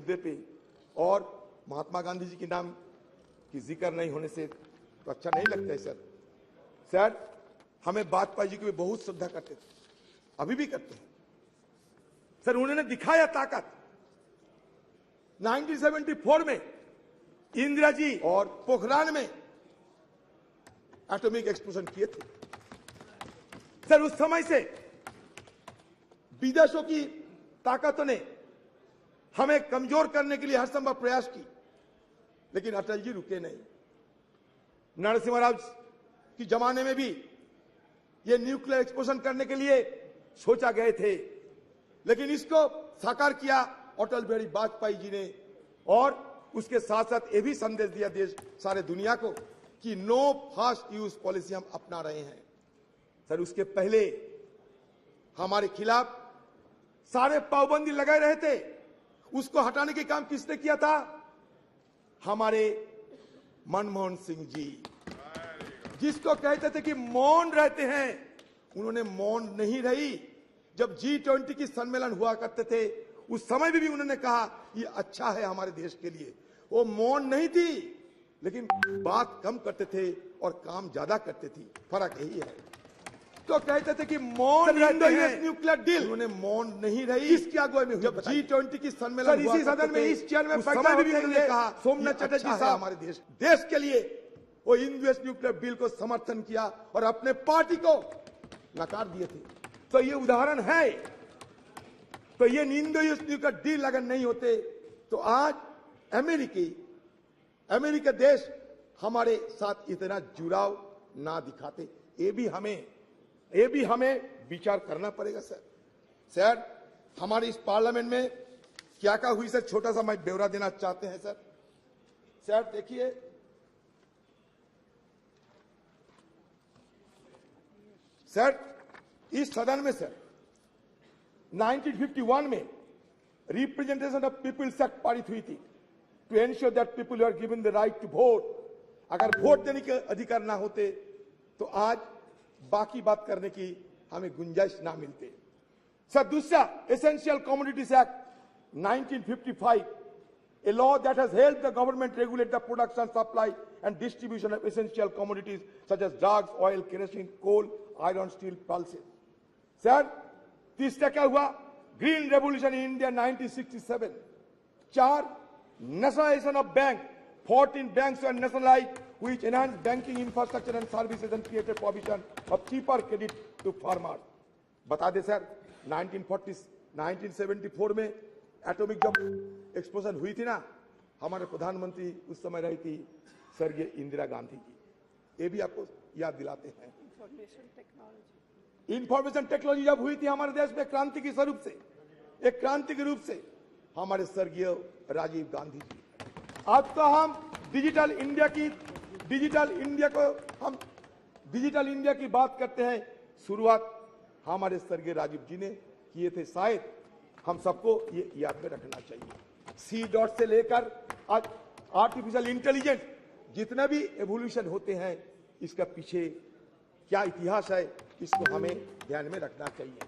मुद्दे पे और महात्मा गांधी जी के नाम की जिक्र नहीं होने से तो अच्छा नहीं लगता है सर। सर, हमें वाजपेयी जी को बहुत श्रद्धा करते थे, अभी भी करते हैं सर। उन्होंने दिखाया ताकत 1974 में इंदिरा जी और पोखरान में एटॉमिक एक्सप्लोजन किए थे सर। उस समय से विदेशों की ताकतों ने हमें कमजोर करने के लिए हर संभव प्रयास की, लेकिन अटल जी रुके नहीं। नरसिम्हा राव की जमाने में भी ये न्यूक्लियर एक्सप्लोजन करने के लिए सोचा गए थे, लेकिन इसको साकार किया अटल बिहारी वाजपेयी जी ने। और उसके साथ साथ ये भी संदेश दिया देश सारे दुनिया को कि नो फास्ट यूज पॉलिसी हम अपना रहे हैं सर। उसके पहले हमारे खिलाफ सारे पाबंदी लगाए रहे थे, उसको हटाने के काम किसने किया था? हमारे मनमोहन सिंह जी, जिसको कहते थे कि मौन रहते हैं, उन्होंने मौन नहीं रही। जब G20 की सम्मेलन हुआ करते थे उस समय भी उन्होंने कहा ये अच्छा है हमारे देश के लिए। वो मौन नहीं थी, लेकिन बात कम करते थे और काम ज्यादा करते थी, फर्क यही है। तो कहते थे कि मौन रहते हैं, न्यूक्लियर डील, उन्होंने मौन नहीं रही। किसकी अगुवाई में? जब G20 की सम्मेलन हुआ इसी सदन में इस चेयर में बैठा भी उन्होंने कहा सोमनाथ चटर्जी साहब हमारे देश के लिए वो इंडो न्यूक्लियर बिल को समर्थन किया और अपने पार्टी को नकार दिए थे। तो ये उदाहरण है। तो ये इंडो न्यूक्लियर डील अगर नहीं होते तो आज अमेरिका देश हमारे साथ इतना जुड़ाव ना दिखाते। ये भी हमें विचार करना पड़ेगा सर। सर, हमारे इस पार्लियामेंट में क्या क्या हुई सर, छोटा सा मैं ब्यौरा देना चाहते हैं सर। सर देखिए, सर इस सदन में सर 1951 में रिप्रेजेंटेशन ऑफ पीपल्स एक्ट पारित हुई थी to ensure that people are given the right to vote. अगर वोट देने के अधिकार ना होते तो आज बाकी बात करने की हमें गुंजाइश ना मिलते। सर दूसरा, essential commodities act 1955, a law that has helped the government regulate the production, supply and distribution of essential commodities such as drugs, oil, kerosene, coal, iron, steel, pulses. Sir तीसरा क्या हुआ? Green revolution in India 1967। 4, nationalization of bank. 14 banks were nationalized which enhanced banking infrastructure and services and created provision of cheaper credit to farmers. बता दे sir, 1974 में atomic जब explosion हुई थी ना, हमारे प्रधानमंत्री उस समय रही थी स्वर्गीय इंदिरा गांधी जी। ये भी आपको याद दिलाते हैं। इंफॉर्मेशन टेक्नोलॉजी जब हुई थी हमारे देश में क्रांति के स्वरूप से, एक क्रांति के रूप से, हमारे स्वर्गीय राजीव गांधी जी। आज तो हम डिजिटल इंडिया की बात करते हैं। शुरुआत हमारे स्वर्गीय राजीव जी ने किए थे। शायद हम सबको ये याद में रखना चाहिए। सी डॉट से लेकर आज आर्टिफिशियल इंटेलिजेंस, जितना भी एवोल्यूशन होते हैं, इसका पीछे क्या इतिहास है, इसको हमें ध्यान में रखना चाहिए।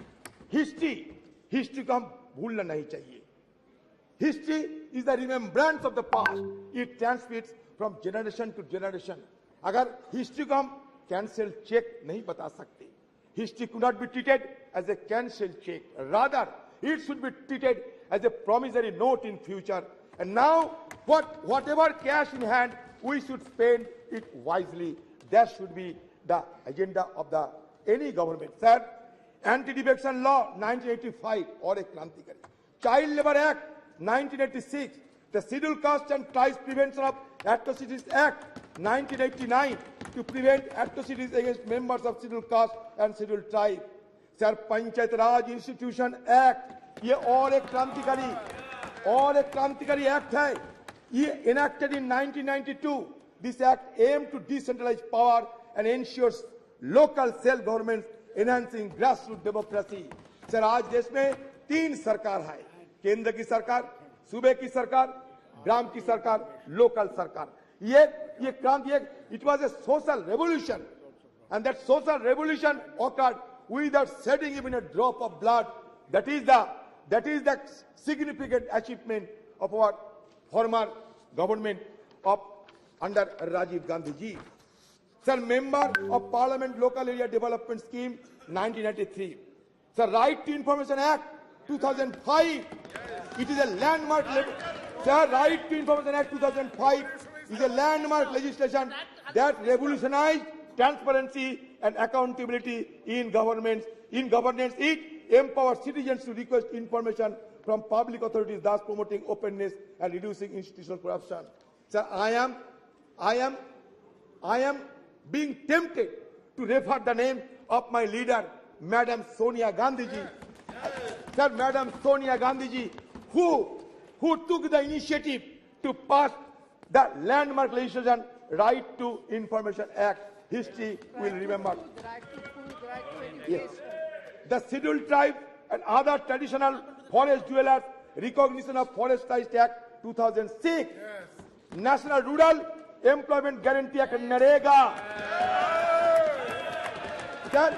हिस्ट्री को हम भूलना नहीं चाहिए। History is the remembrance of the past, it transmits from generation to generation. अगर हिस्ट्री को हम कैंसिल चेक नहीं बता सकते, history could not be treated as a cancel cheque, rather it should be treated as a promissory note in future. And now whatever cash in hand, we should spend it wisely. That should be the agenda of any government. Sir, anti-defection law 1985 और एक क्रांतिकारी, child labor act 1986, the scheduled caste and tribes prevention of atrocities act 1989 to prevent atrocities against members of scheduled caste and scheduled tribe. Sir panchayat raj institution act, ये और एक क्रांतिकारी act है। ये enacted in 1992। This act aim to decentralise power and ensures local self government, enhancing grassroot democracy. Sir आज देश में 3 सरकार है, केंद्र की सरकार, सूबे की सरकार, ग्राम की सरकार, लोकल सरकार। ये क्रांति, it was a social revolution and that social revolution occurred without shedding even a drop of blood. That is the significant achievement of our former government of under Rajiv Gandhi ji. Sir, Member of Parliament Local Area Development Scheme 1993. Sir, Right to Information Act 2005. It is a landmark. Sir, Right to Information Act 2005 is a landmark legislation that revolutionized transparency and accountability in governments. In governance, it empowers citizens to request information from public authorities, thus promoting openness and reducing institutional corruption. Sir, I am being tempted to refer the name of my leader, Madam Sonia Gandhi ji. Sir, Madam Sonia Gandhi ji, who took the initiative to pass the landmark legislation Right to Information Act. History will remember. Yes. The Scheduled Tribe and other traditional forest dwellers, recognition of Forest Rights Act 2006. Yes. National Rural Employment Guarantee Act NREGA. Sir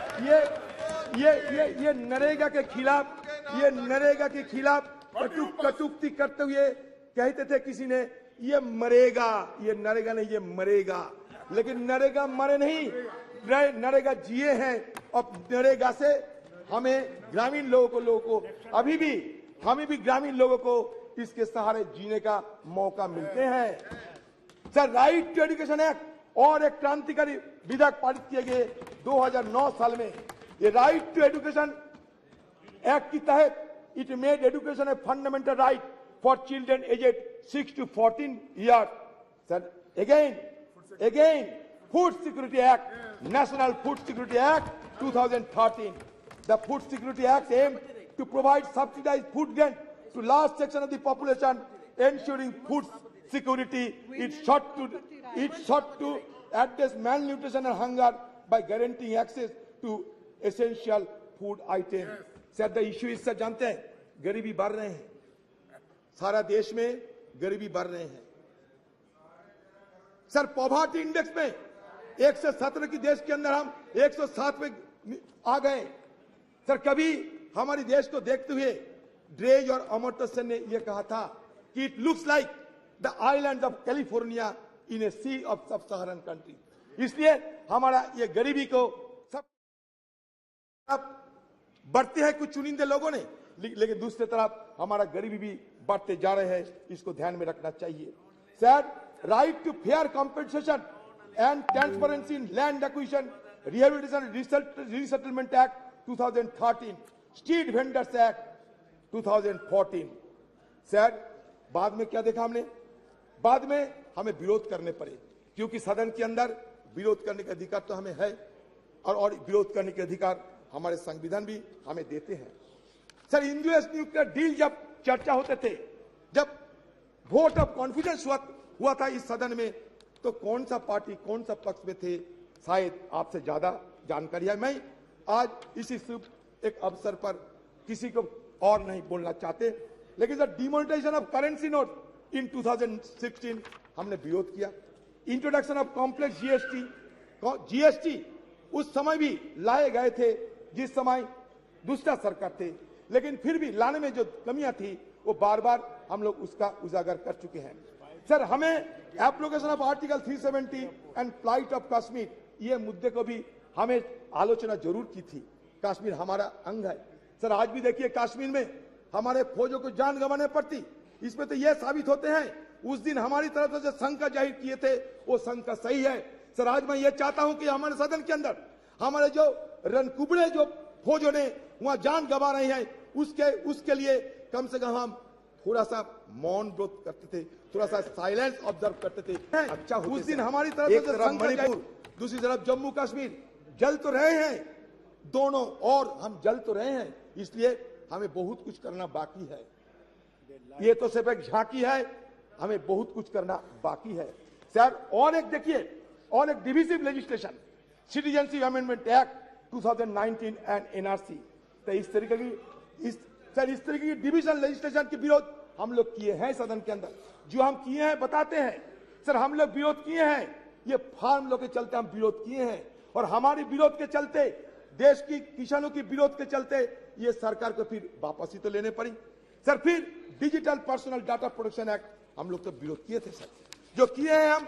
ये नरेगा के खिलाफ कटुक्ति करते हुए कहते थे किसी ने ये मरेगा, ये नरेगा नहीं, ये मरेगा। लेकिन नरेगा मरे नहीं, नरेगा जिए हैं। और नरेगा से हमें ग्रामीण लोगों को हमें भी ग्रामीण लोगों को इसके सहारे जीने का मौका मिलते हैं। Sir, right to education act और एक क्रांतिकारी विधेयक पारित किए गए 2009 साल में। ये राइट टू एजुकेशन एक्ट के तहत it made education a fundamental right for children aged 6 to 14 years. Sir, again, Food Security Act, National Food Security Act 2013. The Food Security Act aimed to provide subsidized food grant to large section of the population, ensuring food security. It sought to address malnutrition and hunger by guaranteeing access to essential food items. Sir, the issue is, sir, जानते हैं, गरीबी बढ़ रहे हैं, सारा देश में गरीबी बढ़ रहे हैं। सर, पॉवर्टी इंडेक्स में 117 की देश के अंदर हम 107 में आ गए। सर, कभी हमारे देश को देखते हुए ड्रेज और अमर्त्य सेन ने यह कहा था कि it looks like the island of California in a sea of sub Saharan country. इसलिए हमारा ये गरीबी को सब बढ़ते हैं कुछ चुनिंदे लोगों ने, लेकिन दूसरी तरफ हमारा गरीबी भी बढ़ते जा रहे हैं। इसको ध्यान में रखना चाहिए। Sir, right to fair compensation and transparency in land acquisition rehabilitation resettlement act 2013, street vendors act 2014। Sir, बाद में क्या देखा हमने? बाद में हमें विरोध करने पड़े, क्योंकि सदन के अंदर विरोध करने का अधिकार तो हमें है और विरोध करने के अधिकार हमारे संविधान भी हमें देते हैं। सर, यूएस न्यूक्लियर डील जब चर्चा होते थे, जब वोट ऑफ कॉन्फिडेंस हुआ था इस सदन में, तो कौन सा पार्टी कौन सा पक्ष में थे, शायद आपसे ज्यादा जानकारी है। मैं आज इसी शुभ एक अवसर पर किसी को और नहीं बोलना चाहते, लेकिन sir, demonetisation of currency note in 2016 हमने विरोध किया। इंट्रोडक्शन ऑफ कॉम्प्लेक्स जीएसटी उस समय भी लाए गए थे जिस समय दूसरा सरकार थे, लेकिन फिर भी लाने में जो कमियां थी वो बार बार हम लोग उसका उजागर कर चुके हैं। सर, हमें application of article 370 and flight of Kashmir, ये मुद्दे को भी हमें आलोचना जरूर की थी। कश्मीर हमारा अंग है। सर, आज भी देखिए कश्मीर में हमारे फौजों को जान गंवाने पड़ती। इसमें तो यह साबित होते हैं उस दिन हमारी तरफ से जो शंका जाहिर किए थे वो शंका सही है। सर, आज मैं ये चाहता हूं कि हमारे सदन के अंदर हमारे जो रणकुबड़े जो फौजों ने वहां जान गंवा रहे हैं, उसके लिए कम से कम हम थोड़ा सा मौन व्रत करते थे, थोड़ा सा साइलेंस ऑब्जर्व करते थे। अच्छा, उस दिन हमारी तरफ से मणिपुर, दूसरी तरफ जम्मू कश्मीर जल तो रहे हैं दोनों, और हम जल तो रहे हैं, इसलिए हमें बहुत कुछ करना बाकी है। ये तो सिर्फ एक झांकी है, हमें बहुत कुछ करना बाकी है। सर, और एक देखिए, और एक divisive legislation, citizenship amendment act 2019 and NRC. तो इस तरीके की डिविजन लेजिस्लेशन के विरोध हम लोग किए हैं सदन के अंदर। जो हम किए हैं बताते हैं। सर, हम लोग विरोध किए हैं, ये फार्म लोग के चलते हम विरोध किए हैं, और हमारे विरोध के चलते, देश की किसानों की विरोध के चलते ये सरकार को फिर वापसी तो लेने पड़ी। सर फिर digital personal data protection act हम लोग तो विरोध किए थे सर, जो किए हैं हम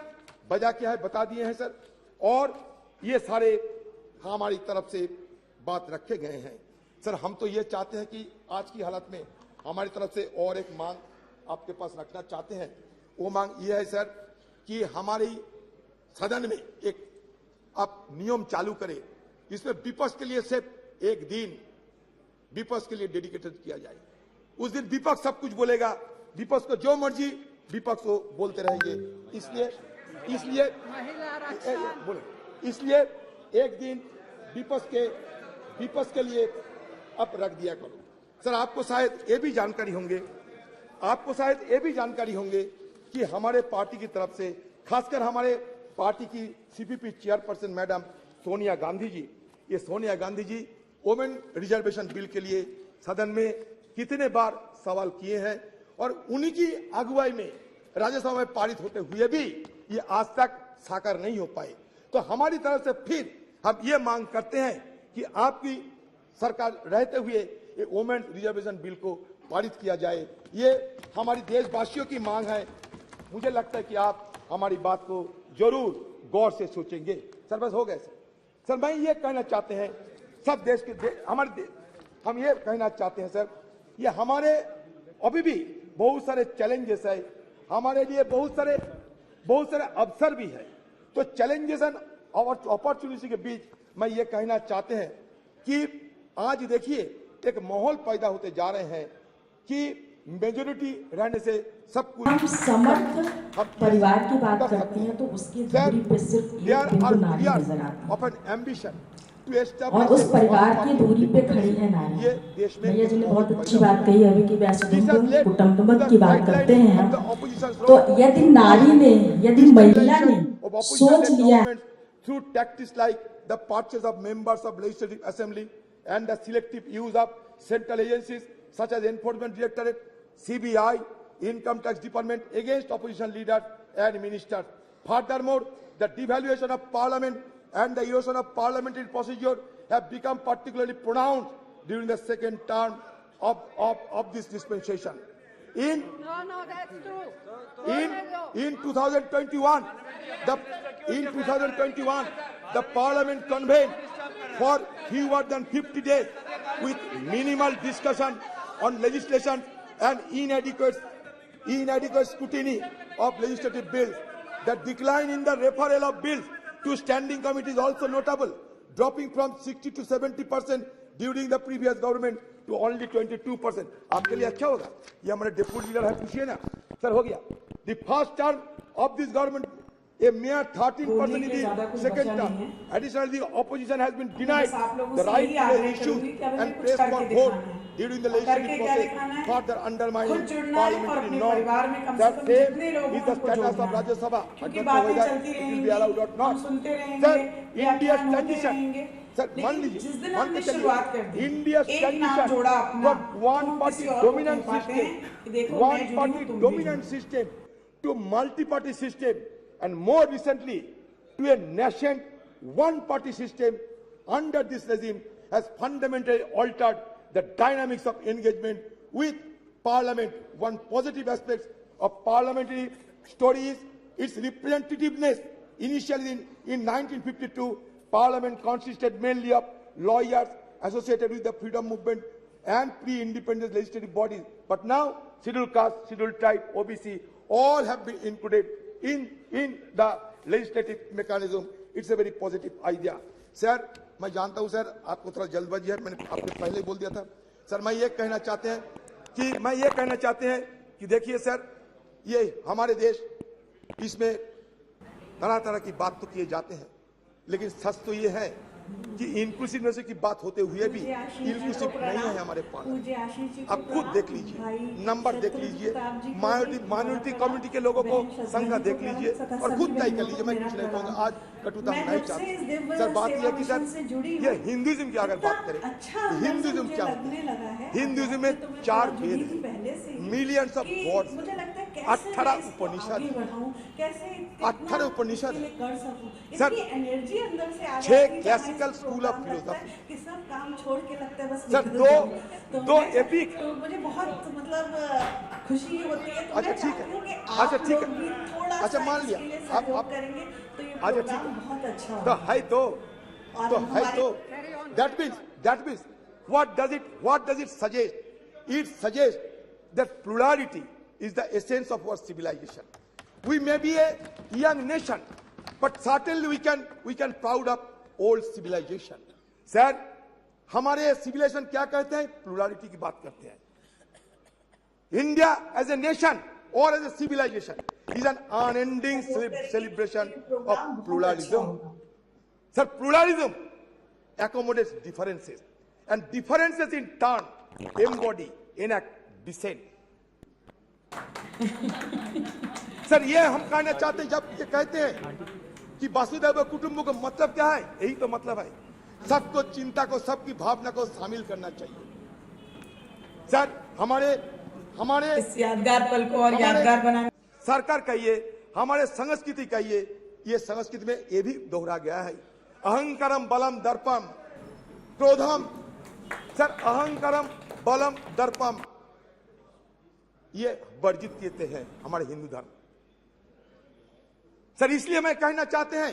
वजह क्या है बता दिए हैं सर, और ये सारे हमारी तरफ से बात रखे गए हैं सर। हम तो ये चाहते हैं कि आज की हालत में हमारी तरफ से और एक मांग आपके पास रखना चाहते हैं। वो मांग ये है सर कि हमारी सदन में एक आप नियम चालू करें, इसमें विपक्ष के लिए सिर्फ एक दिन विपक्ष के लिए डेडिकेटेड किया जाए। उस दिन विपक्ष सब कुछ बोलेगा, विपक्ष को जो मर्जी विपक्ष को बोलते रहेंगे, इसलिए एक दिन विपक्ष के लिए अब रख दिया करो सर। आपको शायद ये भी जानकारी होंगे कि हमारे पार्टी की तरफ से, खासकर हमारे पार्टी की CPP chairperson madam Sonia Gandhi ji, ये Sonia Gandhi ji women reservation bill के लिए सदन में कितने बार सवाल किए हैं, और उन्हीं की अगुवाई में राज्यसभा में पारित होते हुए भी ये आज तक साकार नहीं हो पाए। तो हमारी तरफ से फिर हम ये मांग करते हैं कि आपकी सरकार रहते हुए ये वोमेन रिजर्वेशन बिल को पारित किया जाए। ये हमारी देशवासियों की मांग है। मुझे लगता है कि आप हमारी बात को जरूर गौर से सोचेंगे सर। बस हो गए सर। मैं ये कहना चाहते हैं सब देश के हम ये कहना चाहते हैं सर, ये हमारे अभी भी बहुत सारे चैलेंजेस है, हमारे लिए बहुत सारे अवसर भी है। तो चैलेंजेस एंड अपॉर्चुनिटी के बीच मैं ये कहना चाहते हैं कि आज देखिए एक माहौल पैदा होते जा रहे हैं कि मेजोरिटी रहने से सब कुछ। हम समर्थ परिवार की बात करते हैं तो उसकी दूरी पे सिर्फ एक बिंदु नारी नजर आती है, और उस परिवार की दूरी पे खड़ी है नारी। भैया जी ने बहुत अच्छी बात कही अभी कि वैसे कुटुंब की बात करते हैं, तो यदि नारी ने, यदि महिला ने सोच लिया through tactics like the purchase of members of legislative assembly and the selective use of central agencies such as Enforcement Directorate, CBI, Income Tax Department against opposition leaders and ministers. Furthermore, the devaluation of parliament and the erosion of parliamentary procedure have become particularly pronounced during the second term of this dispensation. In 2021, the Parliament convened for fewer than 50 days with minimal discussion on legislation and inadequate scrutiny of legislative bills. The decline in the referral of bills to standing committee is also notable, dropping from 60 to 70% during the previous government to only 22%. आपके लिए अच्छा होगा, ये हमारे deputy leader है, पूछिए ना sir. हो गया the first term of this government, a mere 13% in the second term. Additionally, the opposition has been denied the right to raise issues and press for vote during the legislative process, further undermining parliamentary norms. That same is the status of Rajya Sabha. I don't know whether it will be allowed or not. Sir, India's transition. Sir, मान लीजिए, मान के चलिए, India's transition from one-party dominant system to multi-party system, and more recently to a nascent one-party system under this regime has fundamentally altered the dynamics of engagement with Parliament. One positive aspect of parliamentary story is its representativeness. Initially in 1952, Parliament consisted mainly of lawyers associated with the freedom movement and pre-independence legislative bodies. But now, scheduled caste, scheduled tribe, OBC, all have been included in the legislative mechanism. It's a very positive idea. Sir, मैं जानता हूं sir आपको थोड़ा जल्दबाजी है, मैंने आपको पहले ही बोल दिया था सर। मैं ये कहना चाहते हैं कि देखिए सर, ये हमारे देश, इसमें तरह तरह की बात तो किए जाते हैं, लेकिन सच तो ये है कि इंक्लूसिवनेस की बात होते हुए भी इंक्लूसिव नहीं है हमारे पार्लियामेंट। आप खुद देख लीजिए, नंबर देख लीजिए, माइनॉरिटी कम्युनिटी के लोगों को संख्या देख लीजिए और खुद तय कर लीजिए। मैं कुछ नहीं कहूंगा, आज कटुता नहीं चाहता सर। बात यह है कि सर ये हिंदुइज्म की अगर बात करें, हिंदुइज्म क्या होता है? हिंदुइज्म में 4 वेद है, मिलियंस ऑफ गॉड्स, कैसे 18 मैं इसको उपनिषद। आगे बढ़ाऊं, कैसे 18 उपनिषद इसके लिए कर सकूं, सर, इतनी एनर्जी अंदर से आ 6 जाती है क्लासिकल जब स्कूल मैं ऑफ इस प्रोग्राम लगता फिलोसॉफी है कि सब काम छोड़ के लगता है बस सर, लिख दो तो दो मैं एपिक। तो मुझे बहुत मतलब खुशी होती है। तो अच्छा मैं ठीक चाहती हूँ कि है, अच्छा आप ठीक लोग भी है, थोड़ा अच्छा सा मान लिया इसके लिए आप सहयोग करेंगे तो ये अच्छा ठीक प्रोग्राम है, बहुत अच्छा तो होगा। है तो और है हमारी तो that means what does it suggest? It suggests that plurality is the essence of our civilization. We may be a young nation, but certainly we can proud of old civilization. Sir, हमारे civilization क्या कहते हैं? Plurality की बात करते हैं. India as a nation or as a civilization is an unending celebration of pluralism. Sir, pluralism accommodates differences, and differences in turn embody, enact, dissent. Sir ये हम कहना चाहते हैं, जब ये कहते हैं कि वसुधैव कुटुंब को मतलब क्या है, यही तो मतलब है, सबको चिंता को, सबकी भावना को शामिल करना चाहिए। सर हमारे इस यादगार पल को और यादगार बनाने सरकार कहिए, हमारे संस्कृति कहिए, ये संस्कृति में ये भी दोहरा गया है, अहंकारम बलम दर्पम क्रोधम। सर अहंकारम बलम दर्पम ये वर्जित कहते हैं हमारे हिंदू धर्म। सर इसलिए मैं कहना चाहते हैं,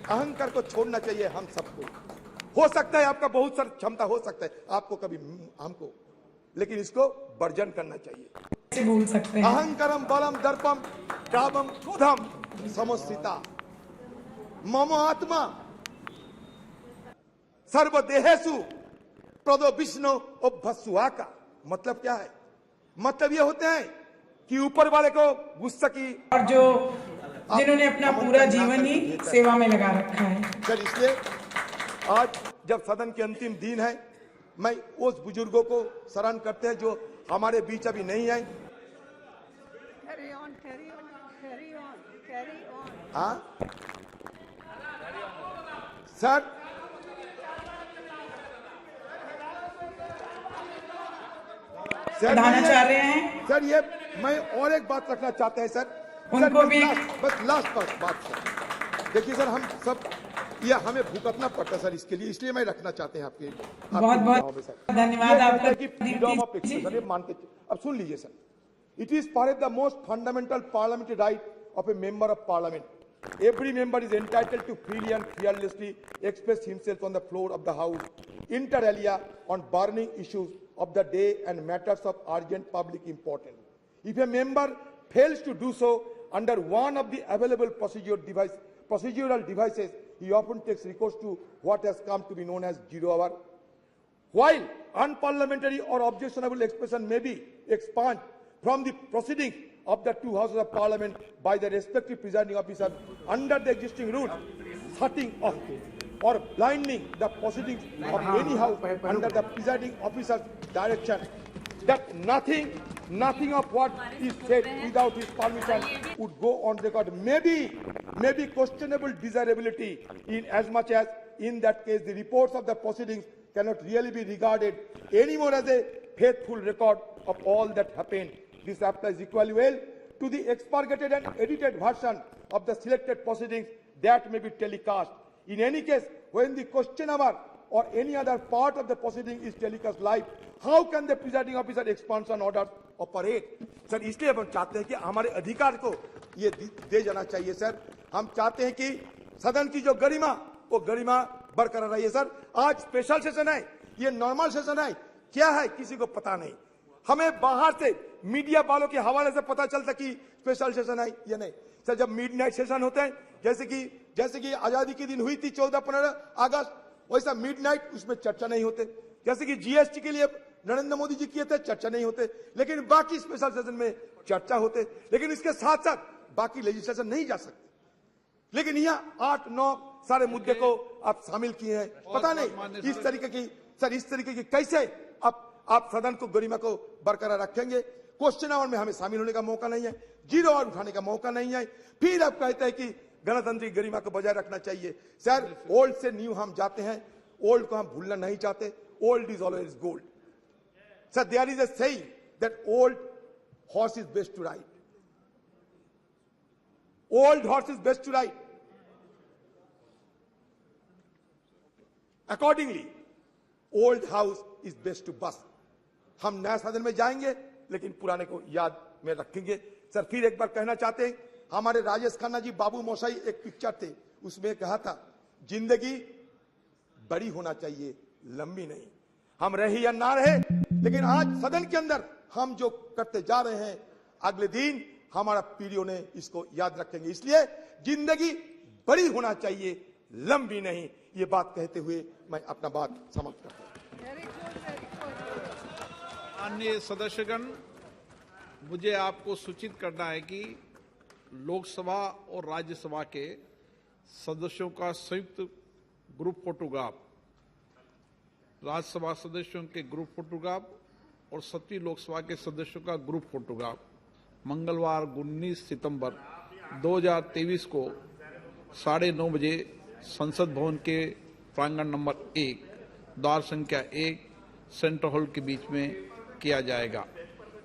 अहंकार को छोड़ना चाहिए हम सबको। हो सकता है आपका बहुत सारी क्षमता हो सकता है, आपको कभी हमको, लेकिन इसको वर्जन करना चाहिए। भूल सकते हैं अहंकारम बलम दर्पम कामम क्रोधम समस्थिता मम आत्मा सर्वदेहेषु प्रदो विष्णु अभ्यसुआ का मतलब क्या है? मतलब ये होते हैं कि ऊपर वाले को गुस्सा की, और जो जिन्होंने अपना पूरा जीवन ही सेवा में लगा रखा है। सर इसलिए आज जब सदन के अंतिम दिन है, मैं उस बुजुर्गों को स्मरण करते हैं जो हमारे बीच अभी नहीं आए। हाँ सर, बताना चाह रहे हैं सर, ये मैं और एक बात रखना चाहते हैं सर, उनको भी बस लास्ट बात सर। देखिए सर, हम सब ये हमें भुगतना पड़ता है सर इसके लिए, इसलिए मैं रखना चाहते हैं आपके बहुत धन्यवाद आपका। फ्रीडम ऑफ एक्सप्रेशन ये मान के, अब सुन लीजिए sir, it is perhaps the most fundamental parliamentary right of A member of parliament. Every member is entitled to freely and fearlessly express himself on the floor of the House, inter alia on burning issues of the day and matters of urgent public importance. If a member fails to do so under one of the available procedural devices, he often takes recourse to what has come to be known as zero hour. While unparliamentary or objectionable expression may be expunged from the proceedings of the two houses of parliament by the respective presiding officer under the existing rules, shutting off or blinding the proceedings of any house under the presiding officer's direction, that nothing of what is said without his permission would go on record may be questionable desirability, in as much as in that case the reports of the proceedings cannot really be regarded anymore as a faithful record of all that happened. This applies equally well to the expurgated and edited version of the selected proceedings that may be telecast. In any case, when the question hour or any other part of the proceeding is telecast live, how can the presiding officer expansion orders operate? Sir इसलिए हम चाहते हैं कि हमारे अधिकार को ये दे जाना चाहिए सर। हम चाहते हैं कि सदन की जो गरिमा, वो गरिमा बरकरार रही है सर। आज स्पेशल सेशन है, ये नॉर्मल सेशन है, क्या है किसी को पता नहीं। हमें बाहर से मीडिया वालों के हवाले से पता चलता कि स्पेशल सेशन है या नहीं। सर जब मिडनाइट सेशन होते हैं, जैसे कि आजादी के दिन हुई थी 14-15 अगस्त, वैसा मिडनाइट उसमें चर्चा नहीं होते। जैसे कि जीएसटी के लिए नरेंद्र मोदी जी किए थे, चर्चा नहीं होते, लेकिन बाकी स्पेशल सेशन में चर्चा होते। लेकिन इसके साथ साथ बाकी लेजिस्लेशन नहीं जा सकते। लेकिन यहाँ 8-9 सारे मुद्दे को आप शामिल किए हैं। पता नहीं इस तरीके की कैसे आप सदन को गरिमा को बरकरार रखेंगे। क्वेश्चन आवर में हमें शामिल होने का मौका नहीं है, जीरो आवर उठाने का मौका नहीं है, फिर आप कहते हैं कि गणतंत्र की गरिमा को बजाय रखना चाहिए। सर ओल्ड से न्यू हम जाते हैं, ओल्ड को हम भूलना नहीं चाहते। Old is always gold. Sir there is a saying that old horse is best to ride, Old horse is best to ride. Accordingly, old house is best to bust. हम नया सदन में जाएंगे लेकिन पुराने को याद में रखेंगे। सर फिर एक बार कहना चाहते हैं, हमारे राजेश खन्ना जी बाबू मोशाई एक पिक्चर थे, उसमें कहा था जिंदगी बड़ी होना चाहिए, लंबी नहीं। हम रहे या ना रहे, लेकिन आज सदन के अंदर हम जो करते जा रहे हैं, अगले दिन हमारा पीढ़ियों ने इसको याद रखेंगे। इसलिए जिंदगी बड़ी होना चाहिए, लंबी नहीं। ये बात कहते हुए मैं अपना बात समाप्त करता हूं। माननीय सदस्यगण, मुझे आपको सूचित करना है कि लोकसभा और राज्यसभा के सदस्यों का संयुक्त ग्रुप फोटोग्राफ, राज्यसभा सदस्यों के ग्रुप फोटोग्राफ और 7वीं लोकसभा के सदस्यों का ग्रुप फोटोग्राफ मंगलवार 19 सितंबर 2023 को 9:30 बजे संसद भवन के प्रांगण नंबर 1, द्वार संख्या 1, सेंट्रल हॉल के बीच में किया जाएगा।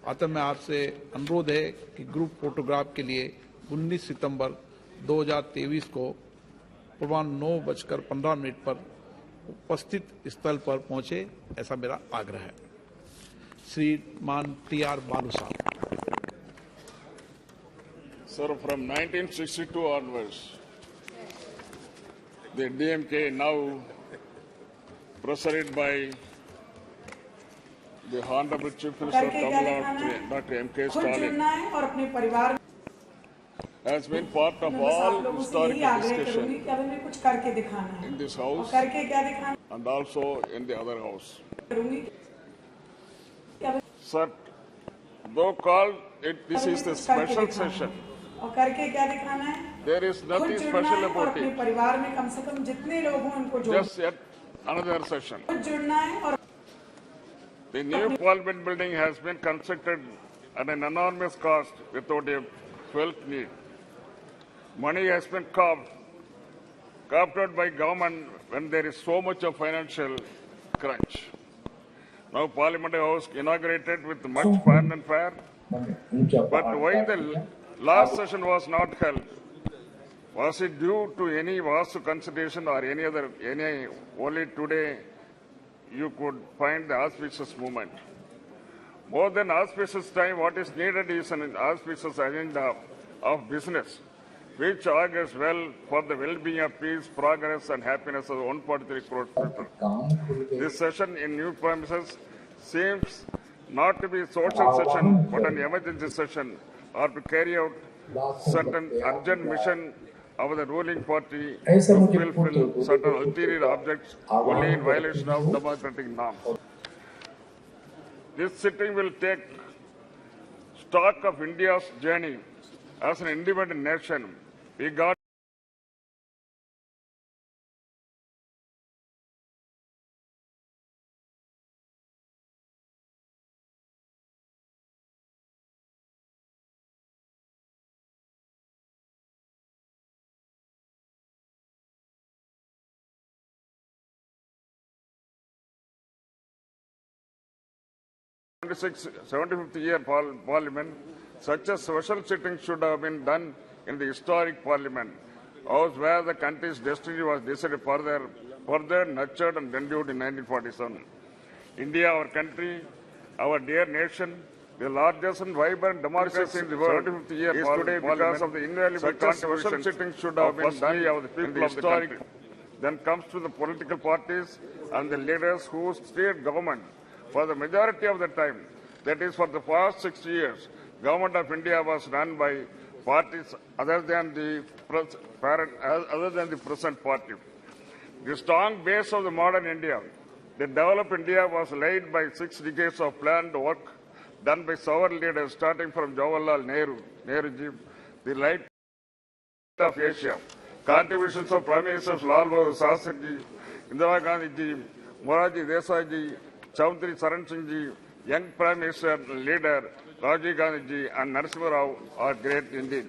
अतः मैं आपसे अनुरोध है कि ग्रुप फोटोग्राफ के लिए 19 सितंबर 2023 को पूर्वाह्न 9:15 पर उपस्थित स्थल पर पहुंचे, ऐसा मेरा आग्रह है। श्रीमान टी.आर. बालू साहब। Sir, from 1962 onwards, the DMK, now presided by the Honorable Chief Minister of Tamil Nadu, Dr. M.K. Stalin, has been part of all historical discussion in this house and also in the other house. Sir, though called it, this is the special session. और करके क्या दिखाना है? There is nothing special about अपने it. परिवार में कम से कम जितने लोग हों उनको Just yet another session. जुड़ना है। और The new Parliament building has been constructed at an enormous cost without a felt need. Money has been carved out by government when there is so much of financial crunch. Now Parliament House inaugurated with much fun and fair, but why the last session was not held? Was it due to any vastu consideration or any only today you could find the auspicious moment? More than auspicious time, what is needed is an auspicious agenda of business, which augurs well for the well-being of peace, progress and happiness of 143 crore people. This session in new premises seems not to be a social session, but an emergency session, or to carry out certain urgent mission of the ruling party to fulfill certain ulterior objects only in violation of democratic norms. This sitting will take stock of India's journey as an independent nation. We got the 75th year Parliament. Such a special sitting should have been done in the historic Parliament, house where the country's destiny was decided further nurtured and renewed in 1947. India, our country, our dear nation, the largest and vibrant democracy in the world, 75th year is today because of the invaluable contribution sitting should have been done of the people of the country. Then comes to the political parties and the leaders who steered government for the majority of the time. That is, for the past 60 years, government of India was run by parties other than the present party. The strong base of the modern India, the developed India, was laid by 6 decades of planned work done by sovereign leaders, starting from Jawaharlal Nehru, the light of Asia. Contributions of Prime Ministers Lal Bahadur Shastri, Indira Gandhi ji, Morarji Desai ji, Chaudhary Charan Singh ji, young Prime Minister leader Rajiv Gandhi ji and Narasimha Rao are great indeed.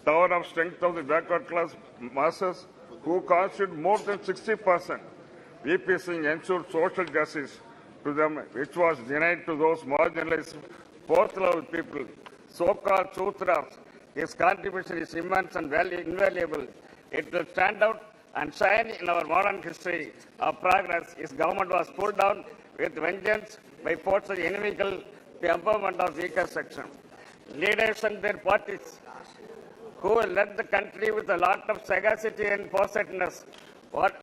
Tower of strength of the backward class masses who constitute more than 60%. VP Singh ensured social justice to them, which was denied to those marginalized fourth level people, so-called Sutras, His contribution is immense and invaluable. It will stand out and shine in our modern history of progress. His government was pulled down with vengeance by forces inimical to empowerment of weaker section. Leaders and their parties who led the country with a lot of sagacity and foresightedness.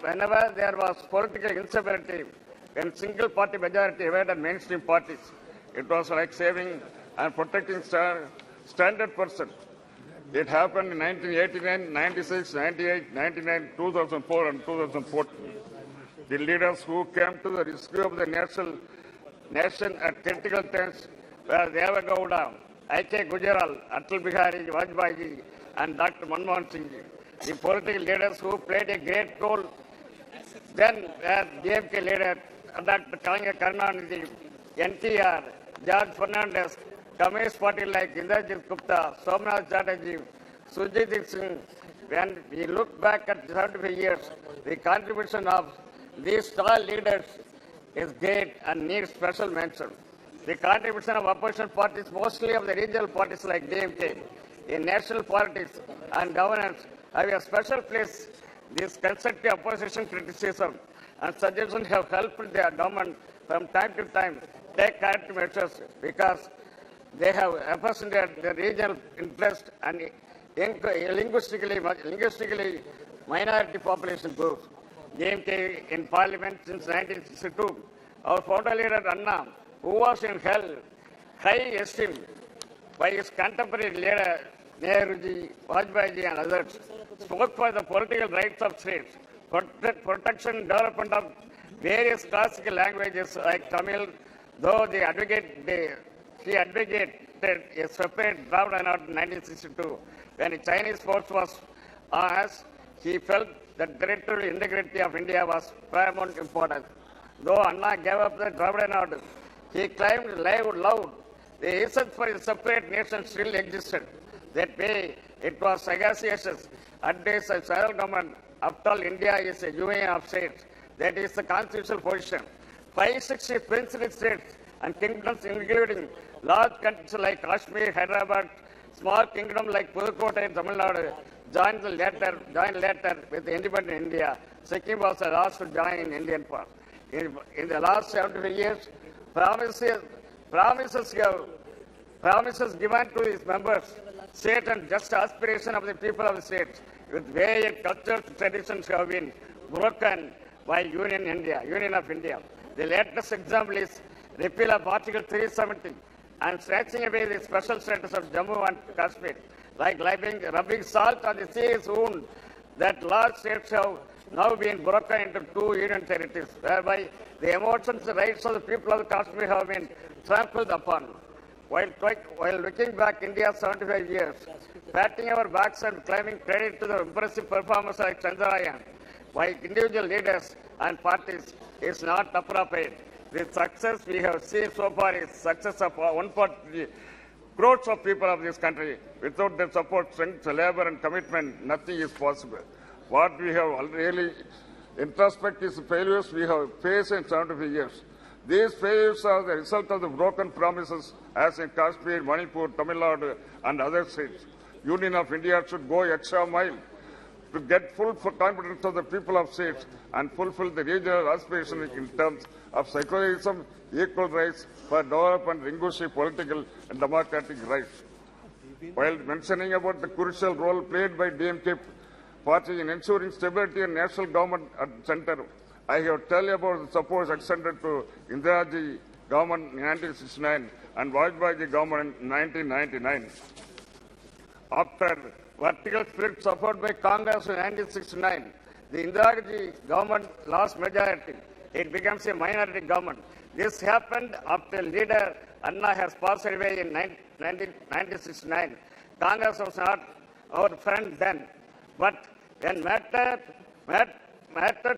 Whenever there was political instability, when single party majority evaded mainstream parties, it was like saving and protecting standard person. It happened in 1989, 96, 98, 99, 2004 and 2014. The leaders who came to the rescue of the nation at critical times were Deva Gowda, I.K. Gujaral, Atal Bihari Vajpayee and Dr. Manmohan Singh. The political leaders who played a great role then were DMK leader Dr. Karunanidhi, NTR, George Fernandez, Communist Party like Indrajit Gupta, Somnath Chatterjee, Sujit Singh. When we look back at 75 years, the contribution of these tall leaders is great and needs special mention. The contribution of opposition parties, mostly of the regional parties like DMK, in national politics and governance, have a special place. This constructive opposition criticism and suggestions have helped their government from time to time take corrective measures because they have represented the regional interest and linguistically minority population groups. DMK in parliament since 1962. Our founder leader Anna, who was in high esteem by his contemporary leader Nehruji, Vajpayee and others, spoke for the political rights of states, protection and development of various classical languages like Tamil, though he advocated a separate Dravida Nadu in 1962. When the Chinese force was asked, he felt that territorial integrity of India was paramount importance. Though Anna gave up the Dravida Nadu, he claimed loud the essence for a separate nation still existed. That way, it was sagacious advice of federal government. After all, India is a union of states. That is the constitutional position. 560 princely states and kingdoms, including large countries like Kashmir, Hyderabad, small kingdom like Pudukkottai and Tamil Nadu, joined later with independent India. Sikkim was the last to join in Indian part. In the last 75 years, promises given to its members, state and just aspiration of the people of the state, with various cultural traditions have been broken by Union of India. The latest example is repeal of Article 370 and snatching away the special status of Jammu and Kashmir, like rubbing salt on the sea's wound that large states have now been broken into two union territories, whereby the emotions and rights of the people of Kashmir have been trampled upon. While looking back India's 75 years, patting our backs and claiming credit to the impressive performance like Chandrayaan by individual leaders and parties is not appropriate. The success we have seen so far is success of 140 crores of people of this country. Without their support, strength, labor and commitment, nothing is possible. What we have really introspect is the failures we have faced in 75 years. These failures are the result of the broken promises as in Kashmir, Manipur, Tamil Nadu and other states. Union of India should go extra mile to get full confidence of the people of states and fulfill the regional aspirations in terms of secularism, equal rights for development, linguistic, political and democratic rights. While mentioning about the crucial role played by DMK party in ensuring stability and national government at the center, I have tell you about the support extended to Indiraji government in 1969 and Vajpayee government in 1999. After vertical split suffered by Congress in 1969, the Indiraji government lost majority. It becomes a minority government. This happened after leader Anna has passed away in 1969. Congress was not our friend then, but when mattered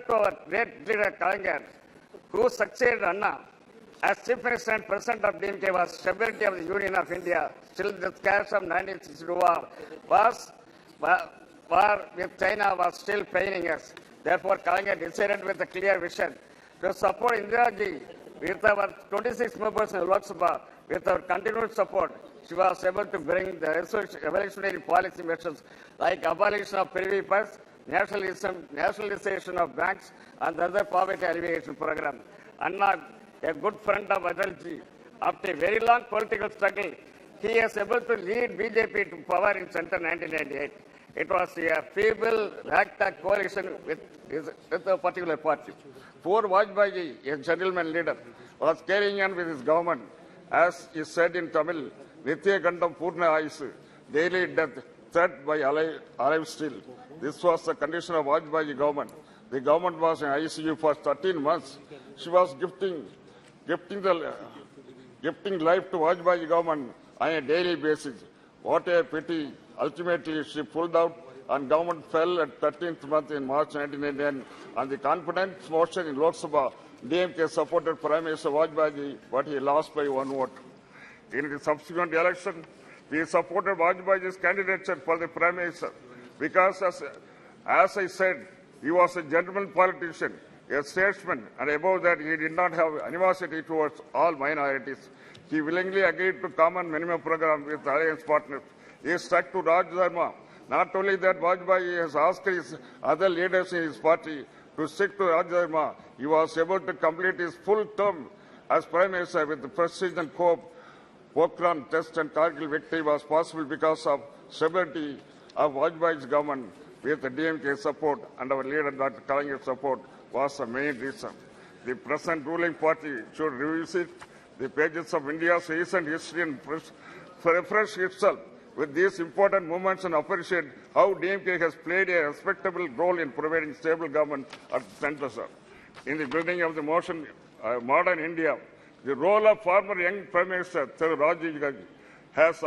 to our great leader Kalinga, who succeeded Anna as Chief Minister and President of DMK, was stability of the Union of India. Still, the scares of 1962 war with China was still paining us. Therefore, Kalinga decided with a clear vision to support Indiraji with our 26 members in Lok Sabha. With our continued support, she was able to bring the revolutionary policy measures like abolition of privy purse, nationalization of banks, and other poverty alleviation program. Anna, a good friend of Atalji, after a very long political struggle, he is able to lead BJP to power in center 1998. It was a feeble, ragtag coalition with a particular party. Poor Vajpayee, a gentleman leader, was carrying on with his government. As is said in Tamil, Nitya Gandam Purna Aisu, daily death, threat by alive still. This was the condition of Vajpayee government. The government was in ICU for 13 months. She was gifting life to Vajpayee government on a daily basis. What a pity. Ultimately, she pulled out and government fell at 13th month in March 1989. On the confidence motion in Lok Sabha, DMK supported Prime Minister Vajpayee, but he lost by 1 vote. In the subsequent election, we supported Vajpayee's candidature for the Prime Minister because, as I said, he was a gentleman politician, a statesman, and above that, he did not have animosity towards all minorities. He willingly agreed to common minimum program with alliance partners. He stuck to Raj Dharma. Not only that, Vajpayee has asked his other leaders in his party to stick to Raj Dharma. He was able to complete his full term as Prime Minister with the prestige and hope. Pokhran test and Kargil victory was possible because of stability of Vajpayee's government with the DMK support and our leader Dr. Kalangar's support was the main reason. The present ruling party should revisit the pages of India's recent history and refresh itself with these important movements and appreciate how DMK has played a respectable role in providing stable government at the center. In the building of the modern India, the role of former young Prime Minister Rajesh has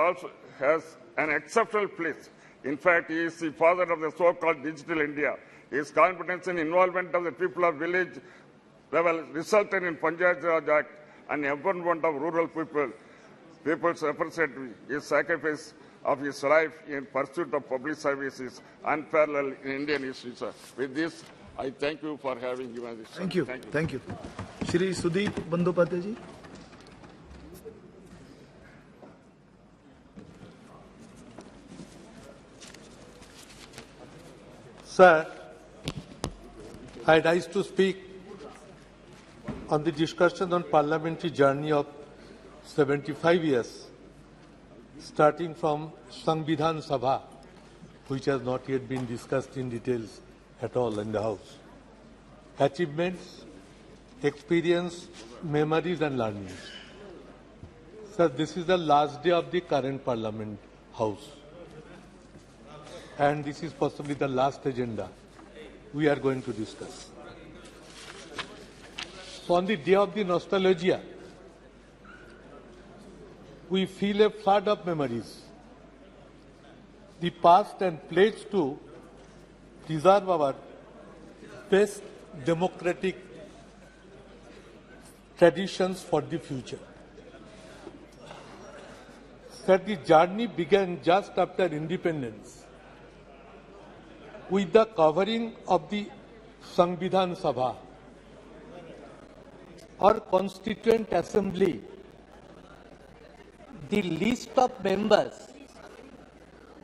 an exceptional place. In fact, he is the father of the so-called digital India. His competence and involvement of the people of village level resulted in Panchayat Raj Act and empowerment of rural people's representative. His sacrifice of his life in pursuit of public services unparalleled in Indian history, sir. With this, I thank you for having given this. Thank you. Thank you. Shri Sudeep Bandyopadhyay ji. Sir, I rise to speak on the discussion on parliamentary journey of 75 years, starting from Samvidhan Sabha, which has not yet been discussed in details at all in the House. Achievements, experience, memories and learnings. Sir, this is the last day of the current Parliament House. And this is possibly the last agenda we are going to discuss. So on the day of the nostalgia, we feel a flood of memories. The past and pledge to preserve our best democratic traditions for the future. Sir, the journey began just after independence with the covering of the Samvidhan Sabha, or Constituent Assembly. The list of members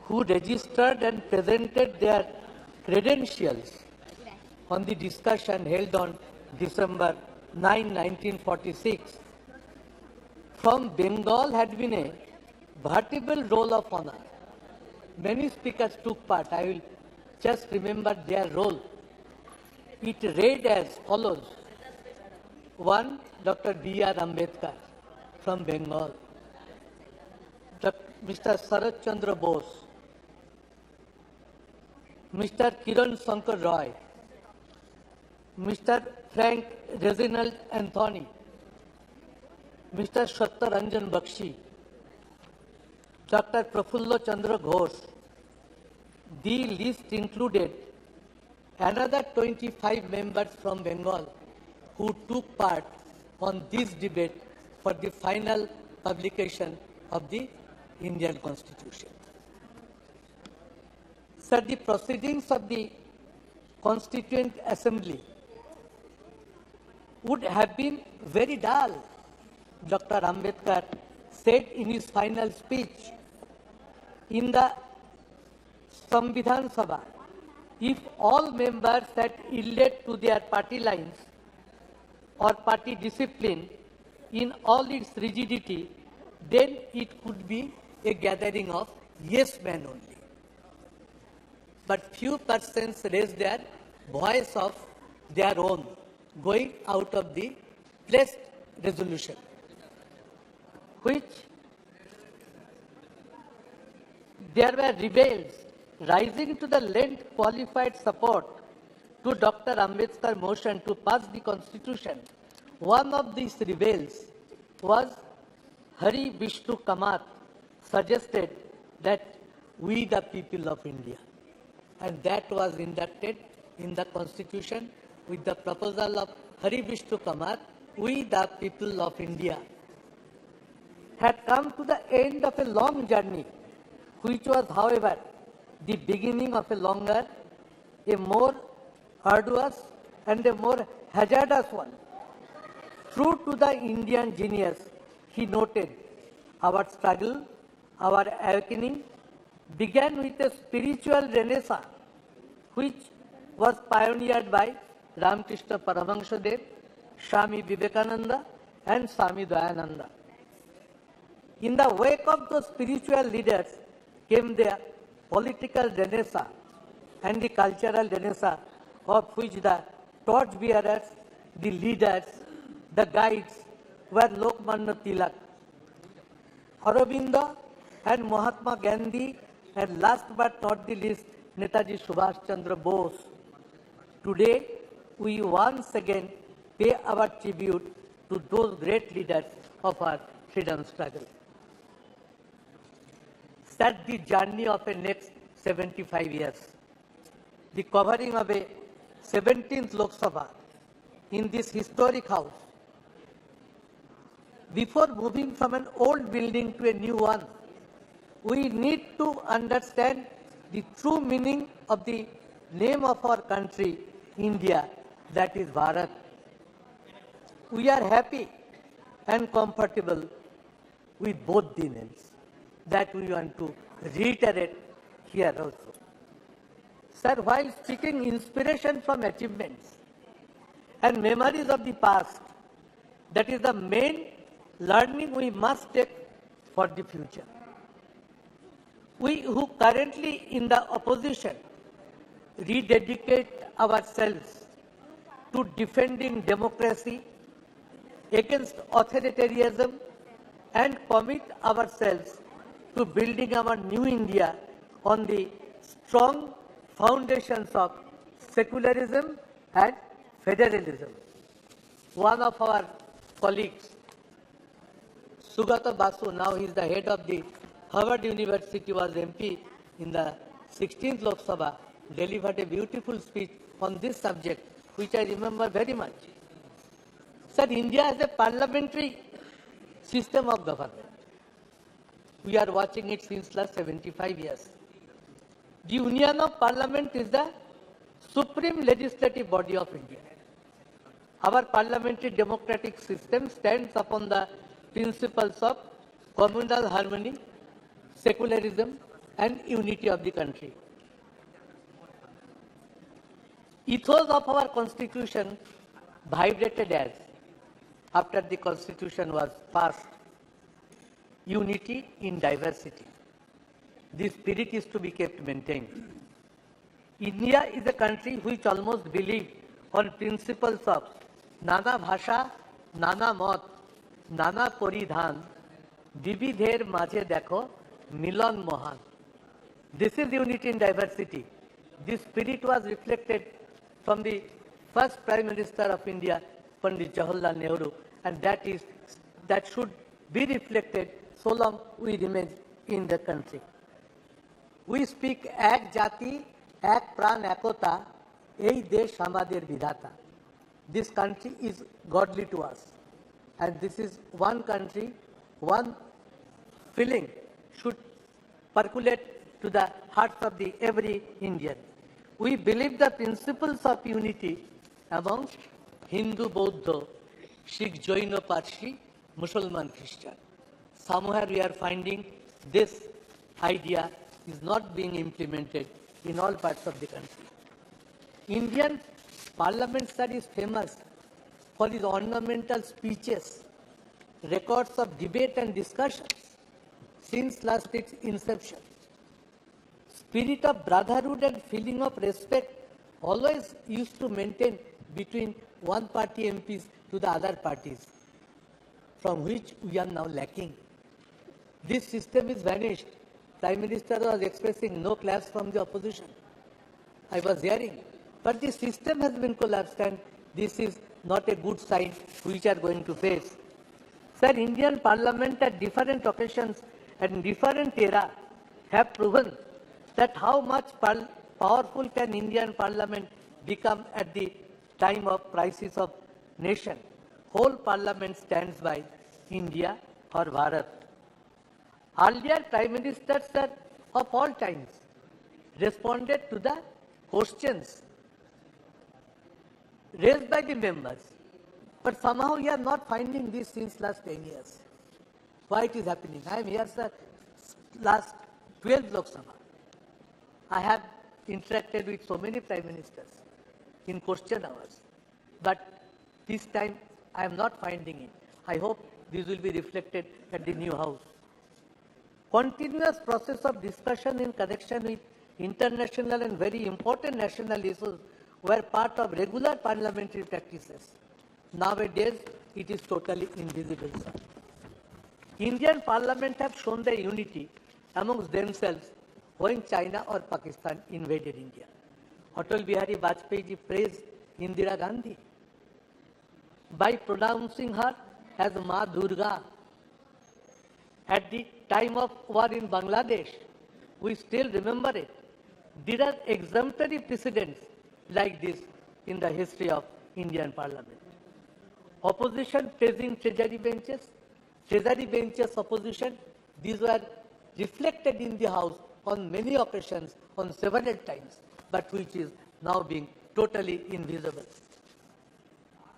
who registered and presented their credentials on the discussion held on December 9, 1946, from Bengal had been a veritable roll of honor. Many speakers took part. I will just remember their role. It read as follows. 1. Dr. B.R. Ambedkar from Bengal. Mr. Sarat Chandra Bose. Mr. Kiran Shankar Roy. Mr. Frank Reginald Anthony. Mr. Satyaranjan Bakshi. Dr. Prafulla Chandra Ghosh. The list included another 25 members from Bengal who took part on this debate for the final publication of the Indian Constitution. Sir, the proceedings of the Constituent Assembly would have been very dull. Dr. Ambedkar said in his final speech in the Samvidhan Sabha, if all members had yielded to their party lines or party discipline in all its rigidity, then it could be a gathering of yes men only. But few persons raised their voice of their own, going out of the pledged resolution, which there were rebels rising to the lend qualified support to Dr. Ambedkar's motion to pass the constitution. One of these rebels was Hari Vishnu Kamath, suggested that we the people of India, and that was inducted in the constitution with the proposal of Hari Vishnu Kamath, we the people of India, had come to the end of a long journey, which was, however, the beginning of a longer, a more arduous and a more hazardous one. True to the Indian genius, he noted, our struggle, our awakening began with a spiritual renaissance, which was pioneered by Ramakrishna Paramahansadev, Swami Vivekananda and Swami Dayananda. In the wake of those spiritual leaders came the political renaissance and the cultural renaissance, of which the torchbearers, the leaders, the guides were Lokmanya Tilak, Aurobindo and Mahatma Gandhi, and last but not the least, Netaji Subhash Chandra Bose. Today, we once again pay our tribute to those great leaders of our freedom struggle. Set the journey of a next 75 years. The covering of a 17th Lok Sabha in this historic house. Before moving from an old building to a new one, we need to understand the true meaning of the name of our country, India, that is Bharat. We are happy and comfortable with both the names. That we want to reiterate here also. Sir, while seeking inspiration from achievements and memories of the past, that is the main learning we must take for the future. We who currently in the opposition rededicate ourselves to defending democracy against authoritarianism and commit ourselves to building our new India on the strong foundations of secularism and federalism. One of our colleagues, Sugata Basu, now he is the head of the Harvard University, was MP in the 16th Lok Sabha, delivered a beautiful speech on this subject, which I remember very much. Sir, India has a parliamentary system of government. We are watching it since last 75 years. The Union of Parliament is the supreme legislative body of India. Our parliamentary democratic system stands upon the principles of communal harmony, secularism, and unity of the country. Ethos of our constitution vibrated as, after the constitution was passed, unity in diversity. This spirit is to be kept maintained. India is a country which almost believes on principles of Nana Bhasha, Nana Mat, Nana Poridhan, Vividher Majhe Dekho, Milan Mohan. This is unity in diversity. This spirit was reflected from the first Prime Minister of India, Pandit Jawaharlal Nehru, and that should be reflected so long we remain in the country. We speak Ek Jati, Ek Pran Ekota, Ei Desh Hamader Vidhata. This country is godly to us, and this is one country, one feeling should percolate to the hearts of every Indian. We believe the principles of unity amongst Hindu, Bauddha, Sikh, Jaina, Parsi, Muslim, Christian. somewhere we are finding this idea is not being implemented in all parts of the country. Indian Parliament, sir, is famous for its ornamental speeches, records of debate and discussions since last its inception. Spirit of brotherhood and feeling of respect always used to maintain between one party MPs to the other parties, from which we are now lacking. This system is vanished. Prime Minister was expressing no clash from the opposition. I was hearing. But the system has been collapsed, and this is not a good sign which we are going to face. Sir, Indian Parliament at different occasions and different era have proven that how much powerful can Indian Parliament become at the time of crisis of nation. Whole Parliament stands by India or Bharat. Earlier Prime Ministers, sir, of all times responded to the questions raised by the members. But somehow we are not finding this since last 10 years. Why it is happening? I am here, sir, last 12 Lok Sabha. I have interacted with so many Prime Ministers in question hours. But this time I am not finding it. I hope this will be reflected at the new House. Continuous process of discussion in connection with international and very important national issues were part of regular parliamentary practices. Nowadays, it is totally invisible, sir. Indian Parliament have shown their unity amongst themselves when China or Pakistan invaded India. Atal Bihari Vajpayee praised Indira Gandhi by pronouncing her as Ma Durga. At the time of war in Bangladesh, we still remember it. There are exemplary precedents like this in the history of Indian Parliament. Opposition praising treasury benches opposition, these were reflected in the House on many occasions, on several times, but which is now being totally invisible.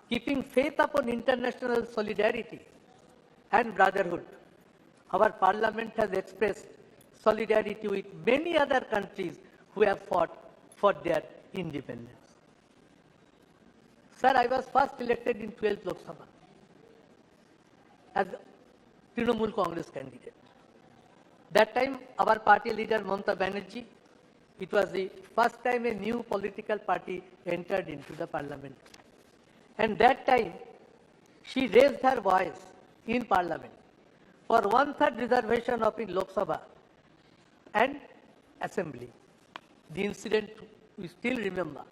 Keeping faith upon international solidarity and brotherhood, our Parliament has expressed solidarity with many other countries who have fought for their independence. Sir, I was first elected in 12th Lok Sabha as Trinamool Congress candidate. That time, our party leader Mamata Banerjee, it was the first time a new political party entered into the Parliament. And that time, she raised her voice in Parliament for 1/3 reservation of in Lok Sabha and Assembly. The incident we still remember.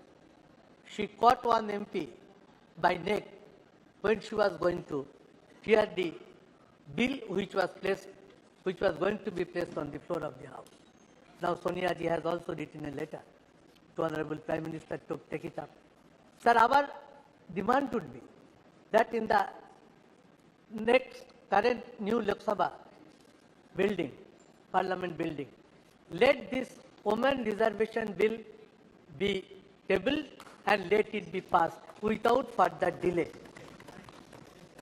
She caught one MP by neck when she was going to hear the bill which was going to be placed on the floor of the House. Now Sonia ji has also written a letter to Honorable Prime Minister to take it up. Sir, our demand would be that in the next current new Lok Sabha building, Parliament building, let this women reservation bill be tabled and let it be passed without further delay.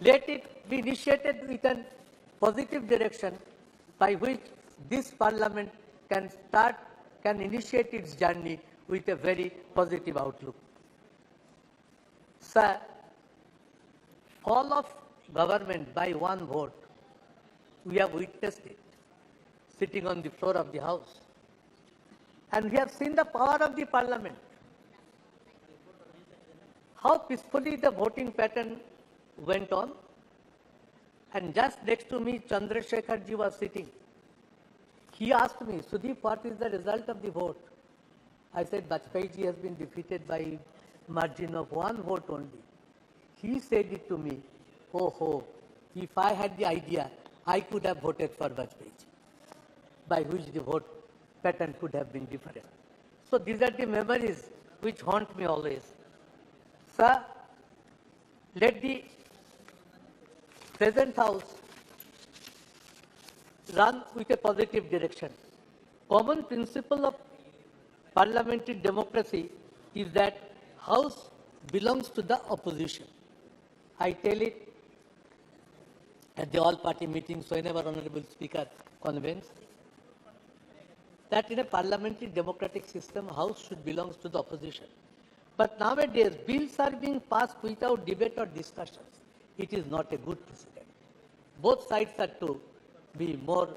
Let it be initiated with a positive direction by which this Parliament can initiate its journey with a very positive outlook. Sir, fall of government by one vote, we have witnessed it sitting on the floor of the House. And we have seen the power of the Parliament. How peacefully the voting pattern went on. And just next to me, Chandrasekhar ji was sitting. He asked me, Sudeep, what is the result of the vote? I said, Vajpayee ji has been defeated by margin of one vote only. He said it to me, oh, if I had the idea, I could have voted for Vajpayee ji, by which the vote pattern could have been different. So these are the memories which haunt me always. Sir, let the present House run with a positive direction. Common principle of parliamentary democracy is that House belongs to the opposition. I tell it at the all-party meetings whenever Honorable Speaker convenes, that in a parliamentary democratic system, House should belong to the opposition. But nowadays, bills are being passed without debate or discussions. It is not a good precedent. Both sides are to be more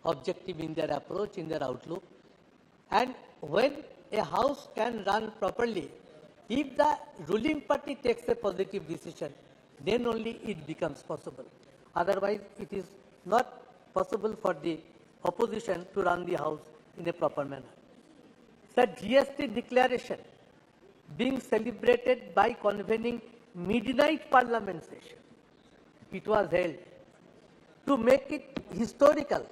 objective in their approach, in their outlook. And when a House can run properly, if the ruling party takes a positive decision, then only it becomes possible. Otherwise, it is not possible for the opposition to run the House in a proper manner. Sir, GST declaration being celebrated by convening midnight parliament session. It was held to make it historical,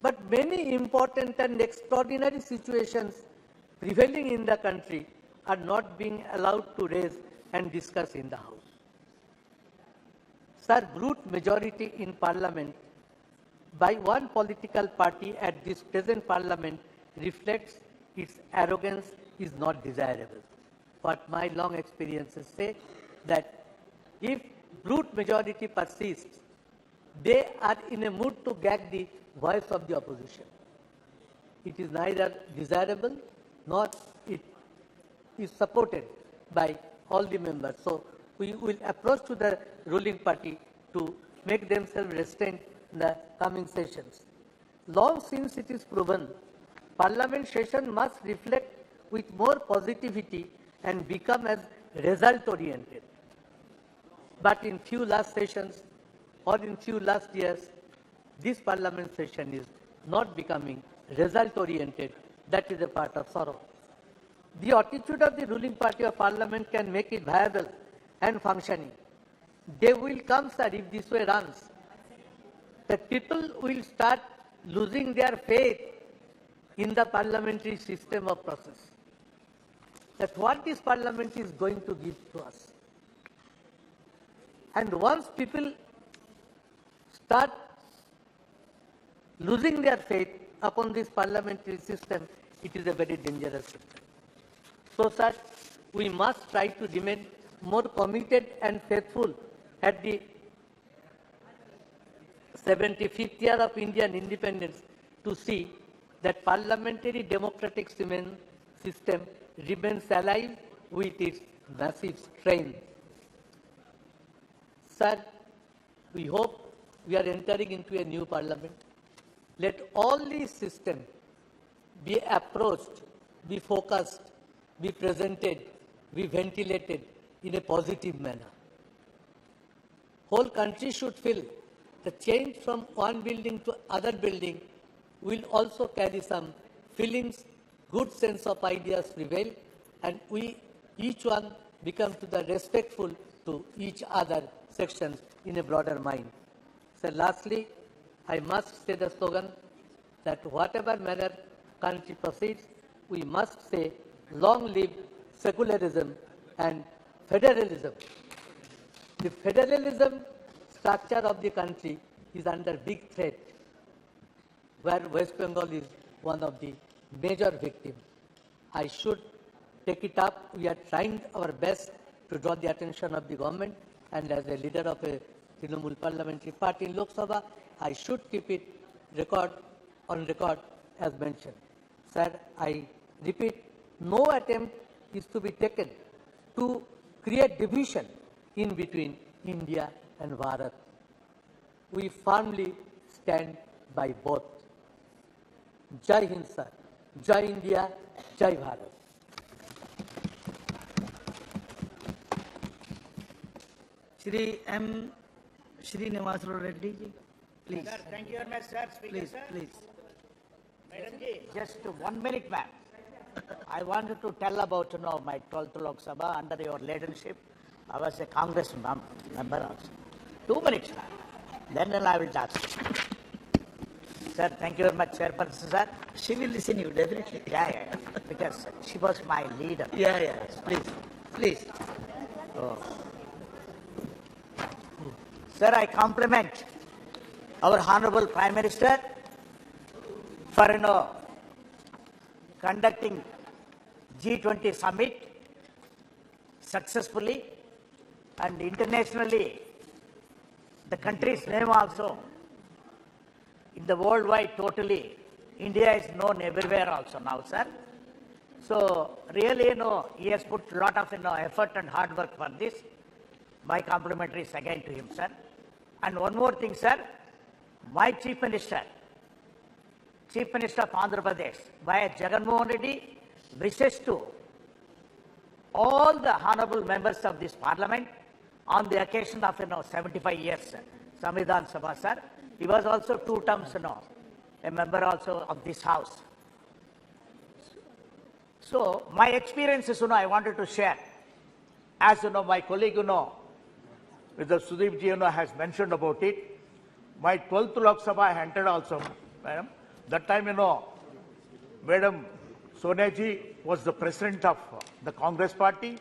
but many important and extraordinary situations prevailing in the country are not being allowed to raise and discuss in the House. Sir, brute majority in Parliament by one political party at this present Parliament reflects its arrogance is not desirable. What my long experiences say that if brute majority persists, they are in a mood to gag the voice of the opposition. It is neither desirable nor it is supported by all the members. So we will approach to the ruling party to make themselves restrained in the coming sessions. Long since it is proven, Parliament session must reflect with more positivity and become as result-oriented. But in few last sessions or in few last years, this Parliament session is not becoming result-oriented. That is a part of sorrow. The attitude of the ruling party of Parliament can make it viable and functioning. They will come, sir, if this way runs. The people will start losing their faith in the parliamentary system of process. That what this Parliament is going to give to us. And once people start losing their faith upon this parliamentary system, it is a very dangerous system. So, sir, we must try to remain more committed and faithful at the 75th year of Indian independence to see that parliamentary democratic system remains alive with its massive strength. Sir, we hope we are entering into a new parliament. Let all these systems be approached, be focused, be presented, be ventilated in a positive manner. Whole country should feel the change from one building to other building will also carry some feelings, good sense of ideas prevail, and we each one become to the respectful to each other sections in a broader mind. So lastly, I must say the slogan that whatever manner country proceeds, we must say long live secularism and federalism. The federalism structure of the country is under big threat, where West Bengal is one of the major victims. I should take it up. We are trying our best to draw the attention of the government, and as a leader of a Trinamool parliamentary party in Lok Sabha, I should keep it on record as mentioned. Sir, I repeat, no attempt is to be taken to create division in between India and Bharat. We firmly stand by both. Jai Hind, sir. Jai India, Jai Bharat. Shri M. Srinivasulu Reddy ji, please. Sir, thank you very much, sir. Speaker, Please, sir. please. Madam ji, just 1 minute, ma'am. I wanted to tell about my 12th Lok Sabha under your leadership. I was a Congress member also. 2 minutes, ma'am. Then I will talk. Sir, thank you very much, Chairperson, sir. She will listen you, definitely. Yeah. Because she was my leader. Yeah, please, please. Oh. Sir, I compliment our Honorable Prime Minister for conducting G20 summit successfully and internationally the country's name also in the worldwide totally. India is known everywhere also now, sir. So really, he has put a lot of effort and hard work for this. My complimentaries again to him, sir. And one more thing, sir. My Chief Minister of Andhra Pradesh, by Jagannath Reddy, wishes to all the honorable members of this parliament on the occasion of 75 years Samvidhan Sabha, sir. He was also 2 terms, a member also of this house. So my experiences, I wanted to share. As my colleague, with the Sudeep ji, has mentioned about it. My 12th Lok Sabha I entered also, madam. That time, Madam Soni ji was the president of the Congress party,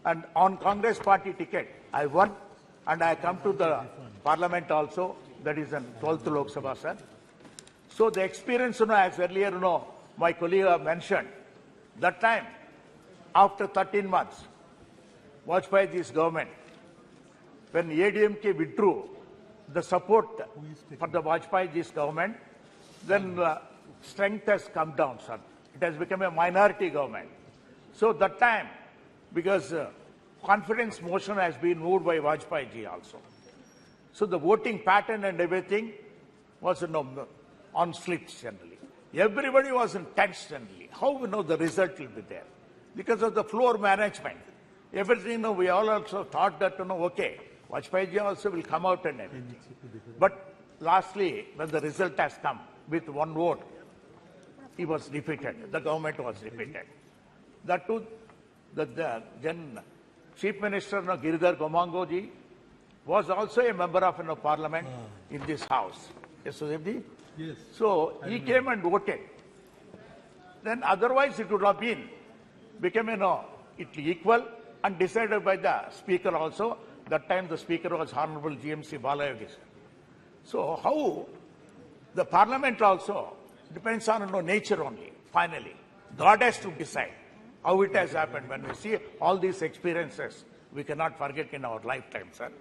and on Congress party ticket, I won, and I come to the parliament also. That is in 12th Lok Sabha, sir. So the experience, as earlier, my colleague mentioned, that time, after 13 months, Vajpayee ji's government, when ADMK withdrew the support for the Vajpayee ji's government, then strength has come down, sir. It has become a minority government. So that time, because confidence motion has been moved by Vajpayee ji also. So the voting pattern and everything was on slips generally. Everybody was in tense generally. How we know the result will be there? Because of the floor management. Everything, we all also thought that, okay, Vajpayee ji also will come out and everything. But lastly, when the result has come with 1 vote, he was defeated. The government was defeated. That too, the then Chief Minister Giridhar Gomango ji was also a member of parliament in this house. Yes, Sudeep ji? Yes. So he came and voted. Then otherwise it would have become it equal and decided by the speaker also. That time the speaker was Honorable GMC Balayogi. So how the parliament also depends on nature only, finally. God has to decide how it has happened. When we see all these experiences, we cannot forget in our lifetime, sir.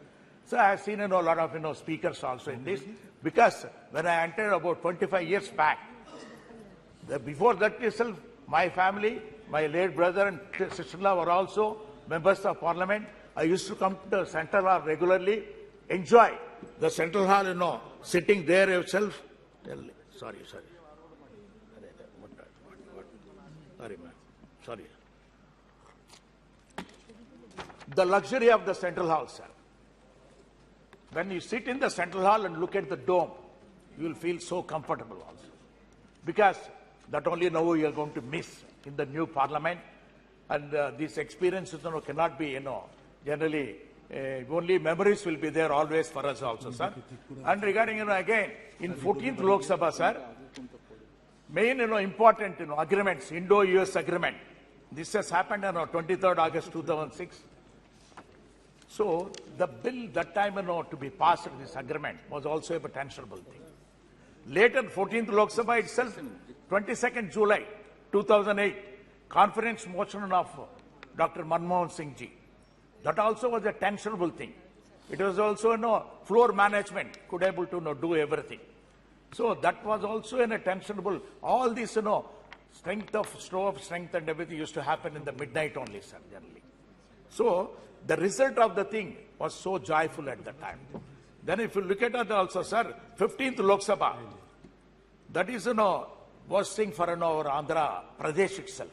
So I have seen a lot of speakers also in this, because when I entered about 25 years back, before that itself, my family, my late brother and sister-in-law were also members of parliament. I used to come to the Central Hall regularly, enjoy the Central Hall, sitting there yourself. Sorry. Sorry, ma'am. Sorry. The luxury of the Central Hall, sir. When you sit in the Central Hall and look at the dome, you will feel so comfortable also. Because that only now you are going to miss in the new parliament. And these experiences cannot be, generally, only memories will be there always for us also, sir. And regarding, again, in 14th Lok Sabha, sir, main, important, agreements, Indo-US agreement. This has happened on 23rd August 2006. So the bill that time, to be passed in this agreement was also a potential thing. Later, 14th Lok Sabha itself, 22nd July 2008, conference motion of Dr. Manmohan Singh ji. That also was a tensionable thing. It was also, floor management could able to do everything. So that was also a tensionable. All this, strength of, show of strength and everything used to happen in the midnight only, sir, generally. So the result of the thing was so joyful at the time. Then if you look at it also, sir, 15th Lok Sabha, that is, was thing for our Andhra Pradesh itself.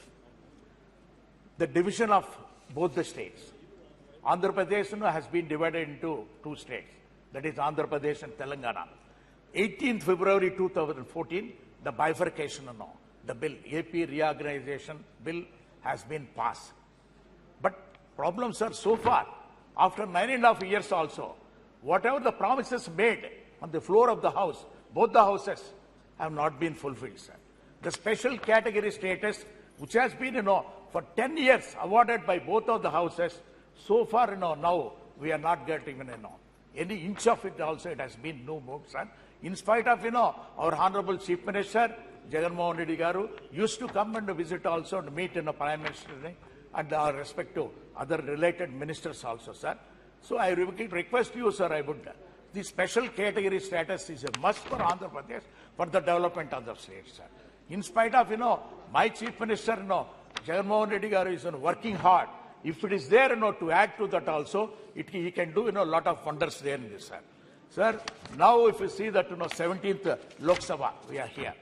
The division of both the states. Andhra Pradesh has been divided into 2 states. That is Andhra Pradesh and Telangana. 18th February 2014, the bifurcation, the bill, AP reorganization bill has been passed. But problems are so far, after 9.5 years also, whatever the promises made on the floor of the house, both the houses have not been fulfilled, sir. The special category status, which has been, for 10 years awarded by both of the houses, so far, now we are not getting, any inch of it also, it has been no move, sir. In spite of, our Honorable Chief Minister, Jagannath Reddy Garu, used to come and visit also and meet Prime Minister and our respect to other related ministers also, sir. So I request you, sir, I would the special category status is a must for Andhra Pradesh for the development of the state, sir. In spite of, my Chief Minister, Jagan Mohan Reddy Garu is working hard. If it is there, to add to that also, he can do, a lot of wonders there in this, sir. Sir, now if you see that, 17th Lok Sabha, we are here.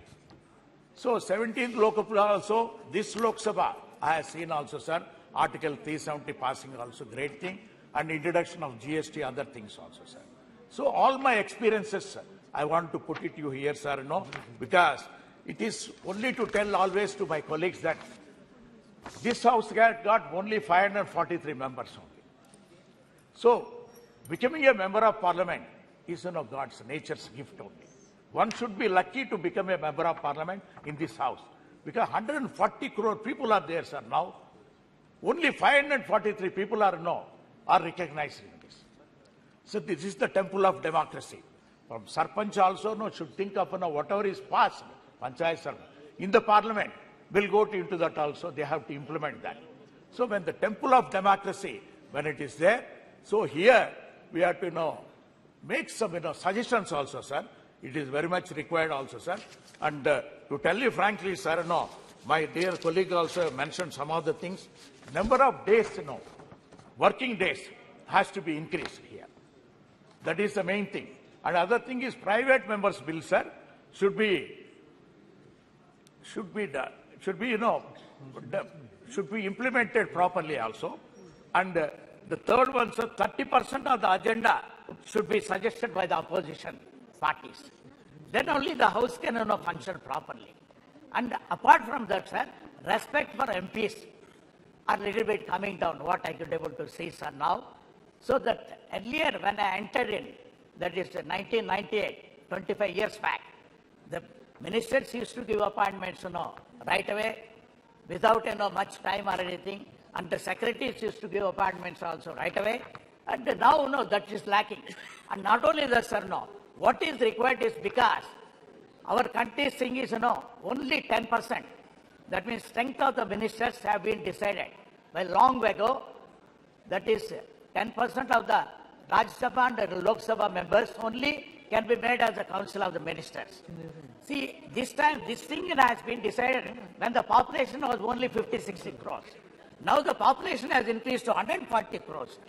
So 17th Lok Sabha also, this Lok Sabha, I have seen also, sir, Article 370 passing also, great thing, and introduction of GST, other things also, sir. So all my experiences, sir, I want to put it to you here, sir, because it is only to tell always to my colleagues that this house got only 543 members only. So becoming a member of parliament is, God's nature's gift only. One should be lucky to become a member of parliament in this house, because 140 crore people are there, sir, now. Only 543 people are recognized in this. So this is the temple of democracy. From Sarpanch also, should think of, whatever is passed, Panchayat Sarpanch, in the parliament, will go into that also. They have to implement that. So when the temple of democracy, when it is there, so here we have to, make some, suggestions also, sir. It is very much required also, sir. And to tell you frankly, sir, my dear colleague also mentioned some of the things. Number of days, working days has to be increased here. That is the main thing. And other thing is private members' bill, sir, should be implemented properly also. And the third one, sir, 30% of the agenda should be suggested by the opposition parties. Then only the House can function properly. And apart from that, sir, respect for MPs are a little bit coming down, what I could able to see, sir, now. So that earlier when I entered in, that is 1998, 25 years back, the ministers used to give appointments, right away, without, much time or anything. And the secretaries used to give appointments also right away. And now, that is lacking. And not only that, sir, what is required is because our country's thing is, only 10%. That means strength of the ministers have been decided by long ago. That is 10% of the Rajya Sabha and Lok Sabha members only can be made as the council of the ministers. See, this time, this thing has been decided when the population was only 50-60 crores. Now the population has increased to 140 crores.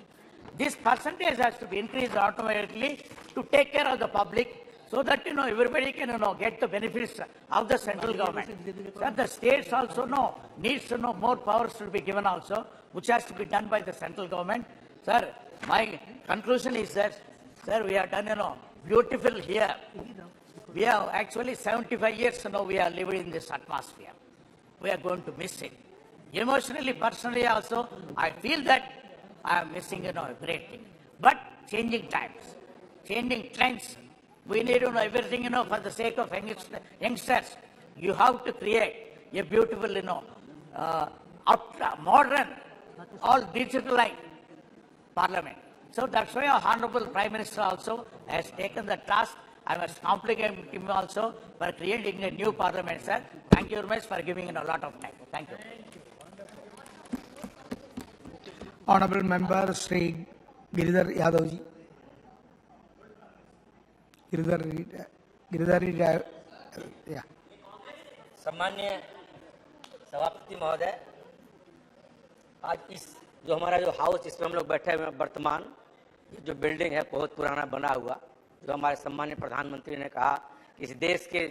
This percentage has to be increased automatically to take care of the public, so that, everybody can, get the benefits of the central government. So the states also needs to more powers to be given also, which has to be done by the central government. Sir, my conclusion is that, sir, we have done, beautiful here. We have actually 75 years now we are living in this atmosphere. We are going to miss it. Emotionally, personally also, I feel that I am missing, a great thing. But changing times, changing trends, we need to know everything, for the sake of youngsters. You have to create a beautiful, modern, all digitalized parliament. So that's why our Honorable Prime Minister also has taken the task. I must compliment him also for creating a new parliament, sir. Thank you very much for giving a lot of time. Thank you. Honorable Member Sri Giridhar Yadav ji. Giridhar, yeah. सम्मान्य सभापति महोदय, आज इस जो हमारा जो house जिसमें हम लोग बैठे हुए हैं वर्तमान, ये जो बिल्डिंग है बहुत पुराना बना हुआ, जो हमारे सम्मान्य प्रधानमंत्री ने कहा कि इस देश के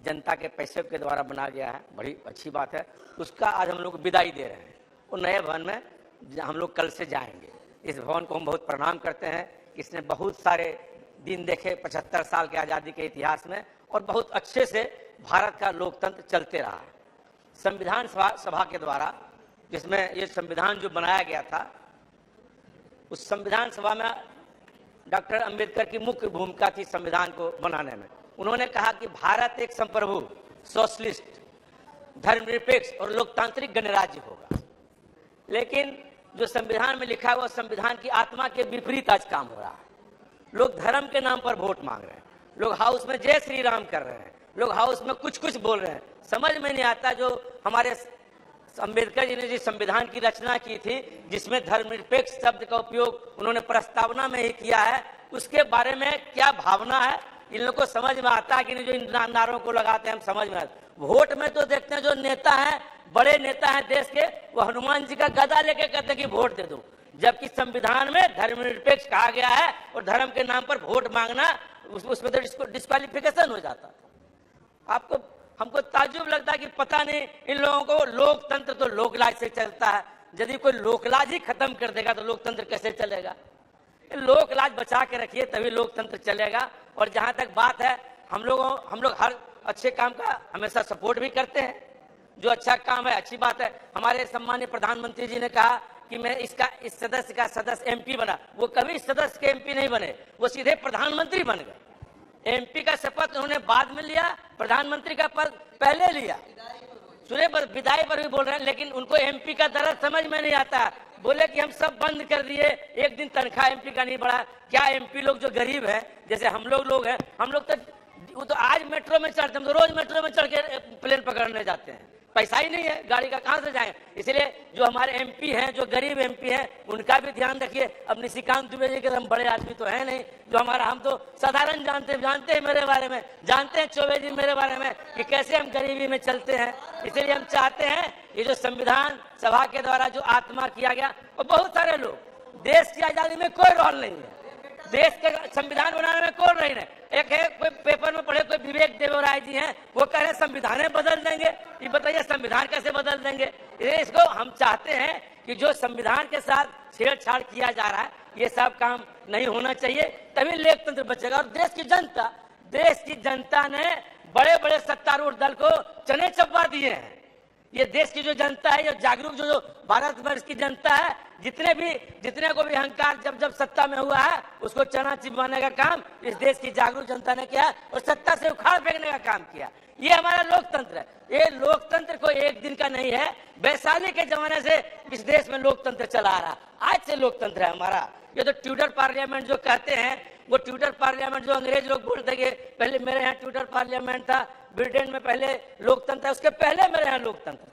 जनता के पैसे के द्वारा बना गया है, बड़ी अच्छी बात है। उसका आज हम लोग विदाई दे रहे हैं और नए भवन में हम लोग कल से जाएंगे। इस भवन को हम बहुत प्रणाम करते हैं, इसने बहुत सारे दिन देखे 75 साल के आज़ादी के इतिहास में, और बहुत अच्छे से भारत का लोकतंत्र चलते रहा है। संविधान सभा के द्वारा जिसमें ये संविधान जो बनाया गया था, उस संविधान सभा में डॉक्टर अंबेडकर की मुख्य भूमिका थी संविधान को बनाने में। उन्होंने कहा कि भारत एक संप्रभु, सोशलिस्ट, धर्मनिरपेक्ष और लोकतांत्रिक गणराज्य होगा। लेकिन जो संविधान में लिखा है वो संविधान की आत्मा के विपरीत आज काम हो रहा है। लोग धर्म के नाम पर वोट मांग रहे हैं, लोग हाउस में जय श्री राम कर रहे हैं, लोग हाउस में कुछ कुछ बोल रहे हैं। समझ में नहीं आता जो हमारे अंबेडकर जी ने जिस संविधान की रचना की थी, जिसमें धर्मनिरपेक्ष शब्द का उपयोग उन्होंने प्रस्तावना में ही किया है, उसके बारे में क्या भावना है, इन लोगों को समझ में आता है कि नहीं? जो इन नारों को लगाते हैं हम समझ में आता। वोट में तो देखते हैं जो नेता हैं, बड़े नेता हैं देश के, वो हनुमान जी का गदा लेके कहते हैं कि वोट दे दो, जबकि संविधान में धर्मनिरपेक्ष कहा गया है और धर्म के नाम पर वोट मांगना उसमें तो डिस्क्वालिफिकेशन हो जाता। आपको हमको ताज्जुब लगता है कि पता नहीं इन लोगों को लोकतंत्र तो लोकलाज से चलता है। यदि कोई लोकलाज ही खत्म कर देगा तो लोकतंत्र कैसे चलेगा? लोकलाज बचा के रखिए तभी लोकतंत्र चलेगा। और जहां तक बात है, हम लोग हर अच्छे काम का हमेशा सपोर्ट भी करते हैं। जो अच्छा काम है अच्छी बात है। हमारे सम्मानीय प्रधानमंत्री जी ने कहा कि मैं इस सदस्य का सदस्य एमपी बना। वो कभी सदस्य के एमपी नहीं बने, वो सीधे प्रधानमंत्री बन गए। एमपी का शपथ उन्होंने बाद में लिया, प्रधानमंत्री का पद पहले लिया। सुने विदाई पर भी बोल रहे हैं, लेकिन उनको एमपी का दर्द समझ में नहीं आता। बोले कि हम सब बंद कर दिए, एक दिन तनख्वाह एमपी का नहीं बढ़ा। क्या एमपी लोग जो गरीब हैं, जैसे हम लोग हैं, हम लोग तो वो तो आज मेट्रो में चढ़ते, हम तो रोज मेट्रो में चढ़ के प्लेन पकड़ने जाते हैं। पैसा ही नहीं है, गाड़ी का कहां से जाए? इसलिए जो हमारे एमपी हैं, जो गरीब एमपी हैं, उनका भी ध्यान रखिए। अब निशिकांत दुबे जी के हम बड़े आदमी तो है नहीं, जो हमारा हम तो साधारण जानते हैं मेरे बारे में, जानते हैं चौबे जी मेरे बारे में कि कैसे हम गरीबी में चलते हैं। इसलिए हम चाहते हैं ये जो संविधान सभा के द्वारा जो आत्मा किया गया, और बहुत सारे लोग, देश की आजादी में कोई रोल नहीं है, देश के संविधान बनाने में कोई नहीं है। एक है कोई पेपर में पढ़े, कोई विवेक देवराय जी हैं, वो कह रहे संविधान बदल देंगे। ये बताइए संविधान कैसे बदल देंगे? इसको हम चाहते हैं कि जो संविधान के साथ छेड़छाड़ किया जा रहा है, ये सब काम नहीं होना चाहिए, तभी लोकतंत्र बचेगा। और देश की जनता ने बड़े बड़े सत्तारूढ़ दल को चने चबा दिए हैं। ये देश की जो जनता है, ये जागरूक जो भारतवर्ष की जनता है, जितने को भी अहंकार जब सत्ता में हुआ है, उसको चना चिबाने का काम इस देश की जागरूक जनता ने किया और सत्ता से उखाड़ फेंकने का काम किया। ये हमारा लोकतंत्र है। ये लोकतंत्र को एक दिन का नहीं है, वैशाली के जमाने से इस देश में लोकतंत्र चला आ रहा, आज से लोकतंत्र है हमारा। ये तो ट्यूटर पार्लियामेंट जो कहते हैं, वो ट्यूटर पार्लियामेंट जो अंग्रेज लोग बोलते हैं, पहले मेरे यहाँ ट्यूटर पार्लियामेंट था, ब्रिटेन में पहले लोकतंत्र, उसके पहले मेरे यहाँ लोकतंत्र था।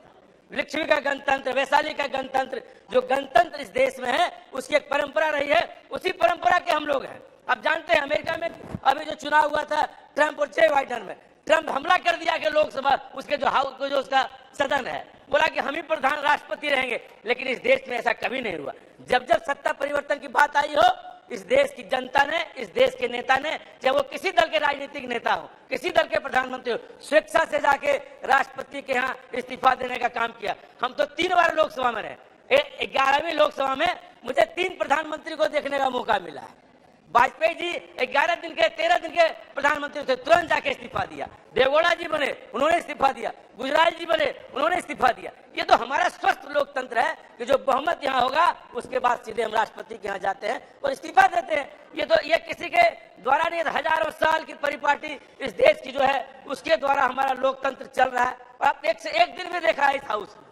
लिच्छवी का गणतंत्र, वैशाली का गणतंत्र, जो गणतंत्र इस देश में है, उसकी एक परंपरा रही है, उसी परंपरा के हम लोग हैं। आप जानते हैं अमेरिका में अभी जो चुनाव हुआ था ट्रंप और जे बाइडेन में, ट्रंप हमला कर दिया कि लोकसभा उसके जो हाउस जो उसका सदन है, बोला कि हम ही प्रधान राष्ट्रपति रहेंगे। लेकिन इस देश में ऐसा कभी नहीं हुआ। जब सत्ता परिवर्तन की बात आई हो, इस देश की जनता ने, इस देश के नेता ने, चाहे वो किसी दल के राजनीतिक नेता हो, किसी दल के प्रधानमंत्री हो, स्वेच्छा से जाके राष्ट्रपति के यहाँ इस्तीफा देने का काम किया। हम तो 3 बार लोकसभा में रहे। 11वीं लोकसभा में मुझे 3 प्रधानमंत्री को देखने का मौका मिला है। वाजपेयी जी 13 दिन के प्रधानमंत्री थे, तुरंत जाके इस्तीफा दिया। देवगौड़ा जी बने, उन्होंने इस्तीफा दिया। गुजराल जी बने, उन्होंने इस्तीफा दिया। ये तो हमारा स्वस्थ लोकतंत्र है कि जो बहुमत यहाँ होगा उसके बाद सीधे हम राष्ट्रपति के यहाँ जाते हैं और इस्तीफा देते हैं। ये किसी के द्वारा नहीं, हजारों साल की परिपाटी इस देश की जो है उसके द्वारा हमारा लोकतंत्र चल रहा है। और आप एक से एक दिन में देखा है इस हाउस में,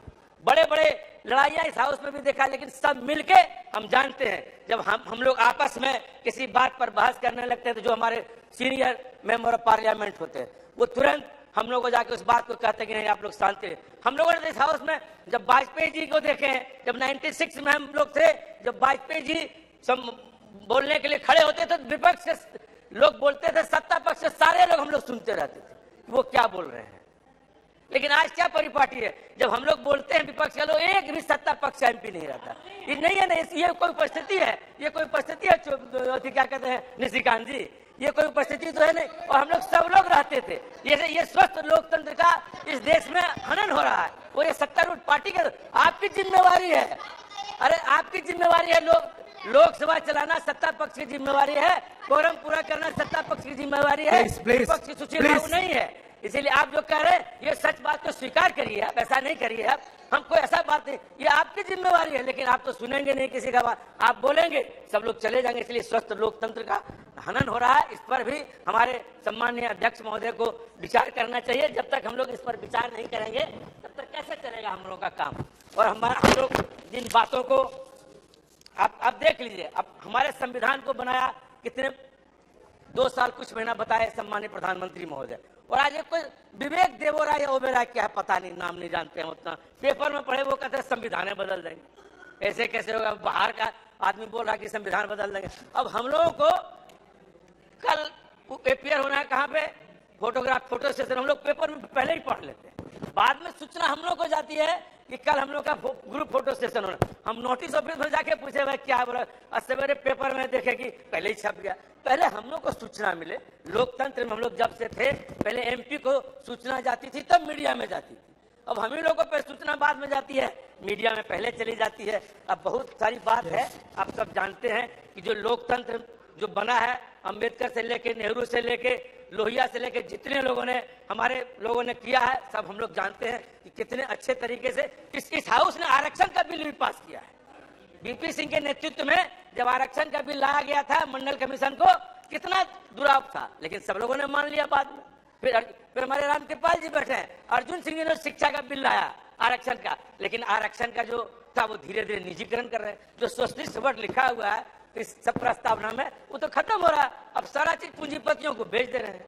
बड़े बड़े लड़ाइयां इस हाउस में भी देखा, लेकिन सब मिलके हम जानते हैं जब हम लोग आपस में किसी बात पर बहस करने लगते हैं तो जो हमारे सीनियर मेंबर ऑफ पार्लियामेंट होते हैं वो तुरंत हम लोग को जाके उस बात को कहते हैं कि नहीं आप लोग शांति रहे। हम लोगों ने इस हाउस में जब वाजपेयी जी को देखे हैं, जब 96 में हम लोग थे, जब वाजपेयी जी बोलने के लिए खड़े होते थे, विपक्ष के लोग बोलते थे, सत्ता पक्ष से सारे लोग हम लोग सुनते रहते थे वो क्या बोल रहे हैं। लेकिन आज क्या परिपाटी है, जब हम लोग बोलते हैं विपक्ष के लोग, एक भी सत्ता पक्ष एमपी नहीं रहता। ये नहीं है, नहीं ये कोई परिस्थिति है, ये कोई परिस्थिति है, क्या कहते हैं निशिकांत जी, ये कोई परिस्थिति तो है नहीं। और हम लोग सब लोग रहते थे। ये स्वस्थ लोकतंत्र का इस देश में हनन हो रहा है और ये सत्तारूढ़ पार्टी का आपकी जिम्मेवारी है। अरे आपकी जिम्मेवारी है, लोकसभा चलाना सत्ता पक्ष की जिम्मेवारी है, कोरम पूरा करना सत्ता पक्ष की जिम्मेवारी है, विपक्ष की सुचिर नहीं है। इसीलिए आप जो कह रहे हैं ये सच बात को स्वीकार करिए, आप ऐसा नहीं करिए। आप हम कोई ऐसा बात नहीं, ये आपकी जिम्मेवारी है, लेकिन आप तो सुनेंगे नहीं किसी का बात, आप बोलेंगे सब लोग चले जाएंगे। इसलिए स्वस्थ लोकतंत्र का हनन हो रहा है, इस पर भी हमारे सम्मानीय अध्यक्ष महोदय को विचार करना चाहिए। जब तक हम लोग इस पर विचार नहीं करेंगे तब तक कैसे चलेगा हम लोगों का काम। और हम लोग जिन बातों को आप देख लीजिए, अब हमारे संविधान को बनाया कितने 2 साल कुछ महीना बताए सम्मानीय प्रधानमंत्री महोदय, और आज कोई विवेक देवराय या ओबेराय क्या है पता नहीं, नाम नहीं जानते हैं उतना, पेपर में पढ़े वो कहते हैं संविधान बदल देंगे। ऐसे कैसे होगा, बाहर का आदमी बोल रहा है कि संविधान बदल देंगे। अब हम लोगों को कल अपियर होना है कहाँ पे, फोटो सेशन। हम लोग पेपर में पहले ही पढ़ लेते हैं, बाद में सूचना हम लोग को जाती है कि कल हम लोग का ग्रुप फोटो सेशन होना। हम नोटिस ऑफिस में जाके पूछे भाई क्या बोला, और सवेरे पेपर में देखे कि पहले ही छप गया। पहले हम लोग को सूचना मिले। लोकतंत्र में हम लोग जब से थे, पहले एमपी को सूचना जाती थी तब मीडिया में जाती थी। अब हम ही लोगों को सूचना बाद में जाती है, मीडिया में पहले चली जाती है। अब बहुत सारी बात है, आप सब जानते हैं कि जो लोकतंत्र जो बना है, अंबेडकर से लेके, नेहरू से लेके, लोहिया से लेके, जितने लोगों ने हमारे लोगों ने किया है, सब हम लोग जानते हैं कि कितने अच्छे तरीके से इस हाउस ने आरक्षण का बिल भी पास किया है। बीपी सिंह के नेतृत्व में जब आरक्षण का बिल लाया गया था मंडल कमीशन को, कितना दुराव था, लेकिन सब लोगों ने मान लिया बाद में। फिर हमारे रामकृपाल जी बैठे हैं, अर्जुन सिंह जी ने शिक्षा का बिल लाया आरक्षण का, लेकिन आरक्षण का जो था वो धीरे धीरे निजीकरण कर रहे हैं। जो सोशलिस्ट वर्ड लिखा हुआ है इस सब प्रस्तावना में, वो तो खत्म हो रहा है। अब सारा चीज पूंजीपतियों को बेच दे रहे हैं।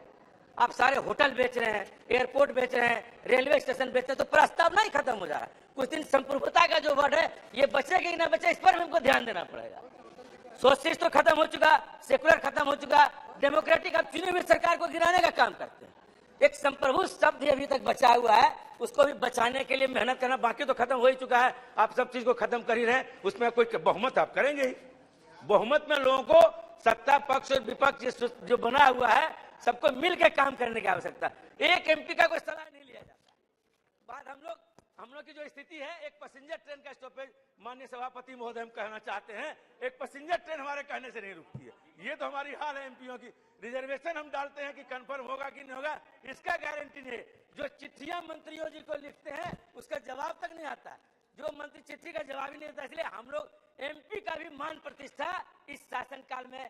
आप सारे होटल बेच रहे हैं, एयरपोर्ट बेच रहे हैं, रेलवे स्टेशन बेच रहे हैं, तो प्रस्तावना ही खत्म हो जा रहा है। कुछ दिन संप्रभुता का जो वर्ड है, ये बचेगा कि ना बचे, इस पर हमको ध्यान देना पड़ेगा। सोशलिस्ट तो खत्म हो चुका, सेकुलर खत्म हो चुका, डेमोक्रेटिक अब चुनी हुई सरकार को गिराने का काम करते हैं। एक संप्रभु शब्द अभी तक बचा हुआ है, उसको भी बचाने के लिए मेहनत करना, बाकी तो खत्म हो ही चुका है। आप सब चीज को खत्म कर ही रहे हैं, उसमें कोई बहुमत आप करेंगे ही। बहुमत में लोगों को सत्ता पक्ष और विपक्ष जो बना हुआ है, सबको मिलकर काम करने की आवश्यकता। एक एमपी का कोई सलाह नहीं लिया जाता। बात हम लोग की जो स्थिति है, एक पैसेंजर ट्रेन का स्टॉपेज, माननीय सभापति महोदय हम कहना चाहते हैं, एक पैसेंजर ट्रेन हमारे कहने से नहीं रुकती है। ये तो हमारी हाल है एमपीओ की। रिजर्वेशन हम डालते हैं कि कंफर्म होगा कि नहीं होगा, इसका गारंटी नहीं है। जो चिट्ठियां मंत्रियों जी को लिखते हैं, उसका जवाब तक नहीं आता है। जो मंत्री चिट्ठी का जवाब ही नहीं देता, इसलिए हम लोग एमपी का भी मान प्रतिष्ठा इस शासनकाल में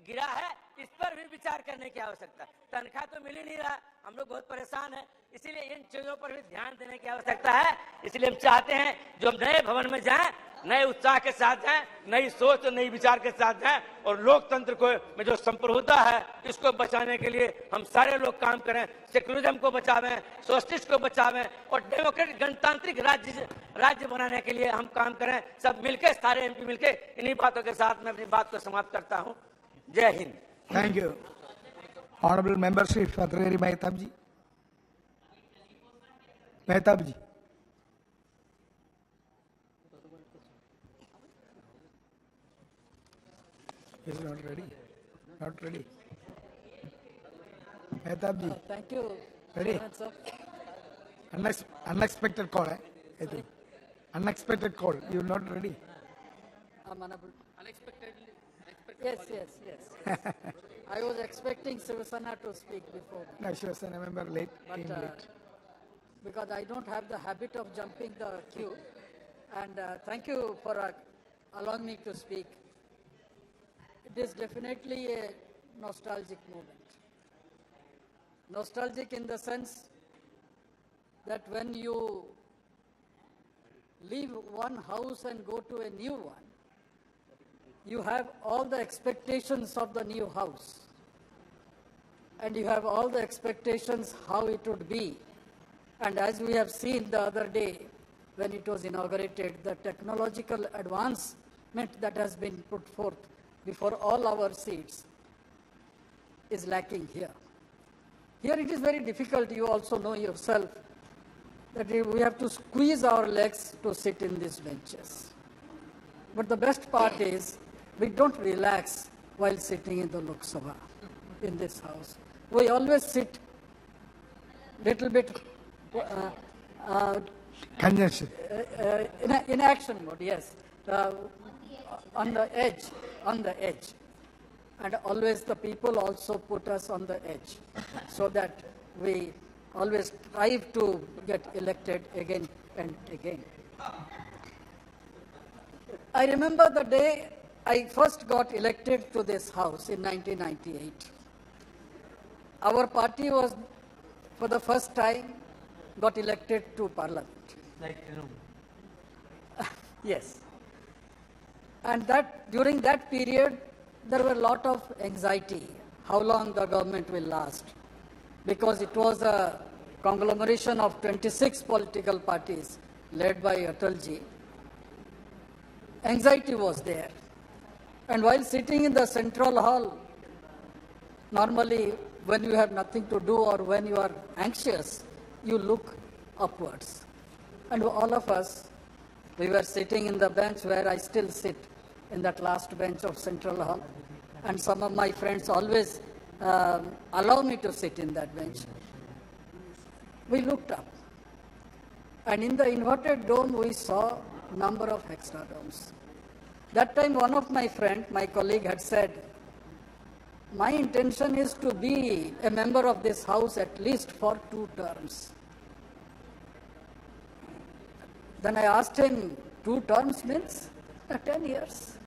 गिरा है। इस पर भी विचार करने की आवश्यकता। तनख्वाह तो मिल ही नहीं रहा, हम लोग बहुत परेशान हैं, इसीलिए इन चीजों पर भी ध्यान देने की आवश्यकता है। इसलिए हम चाहते हैं जो हम नए भवन में जाएं, नए उत्साह के साथ जाएं, नई सोच और नई विचार के साथ जाएं, और लोकतंत्र को में जो संप्रभुता है, इसको बचाने के लिए हम सारे लोग काम करें। सेक्युलरिज्म को बचावें, सोशलिस्ट को बचावें, और डेमोक्रेटिक गणतांत्रिक राज्य बनाने के लिए हम काम करें, सब मिलके, सारे एमपी मिलके। इन्हीं बातों के साथ मैं अपनी बात को समाप्त करता हूं। Jai Hind. Thank you. Honourable member Shri फतरेरी Mahtab ji. Mahtab ji. Is not ready. Not ready. Mehdab ji. Thank you. Ready? Unexpected call, I think. Unexpected call. You're not ready. I'm unable. Unexpectedly. Yes. I was expecting Sivasana to speak before. No, Sivasana member late. But came late. because I don't have the habit of jumping the queue, and thank you for allowing me to speak. It is definitely a nostalgic moment. Nostalgic in the sense that when you leave one house and go to a new one, you have all the expectations of the new house. And you have all the expectations how it would be. And as we have seen the other day when it was inaugurated, the technological advancement that has been put forth before all our seats is lacking here. Here it is very difficult, you also know yourself, that we have to squeeze our legs to sit in these benches. But the best part is, we don't relax while sitting in the Lok Sabha, in this house. We always sit little bit congestion. In action mode, yes. On the edge. And always the people also put us on the edge, so that we always strive to get elected again and again. I remember the day I first got elected to this house in 1998. Our party was, for the first time, got elected to parliament. Yes. And during that period, there were a lot of anxiety, how long the government will last, because it was a conglomeration of 26 political parties led by Atalji. Anxiety was there. And while sitting in the central hall, normally when you have nothing to do or when you are anxious, you look upwards. And all of us, we were sitting in the bench where I still sit, in that last bench of Central Hall. And some of my friends always allow me to sit in that bench. We looked up. And in the inverted dome, we saw number of hexadomes. That time, one of my friend, my colleague had said, my intention is to be a member of this house at least for 2 terms. Then I asked him, 2 terms means 10 years.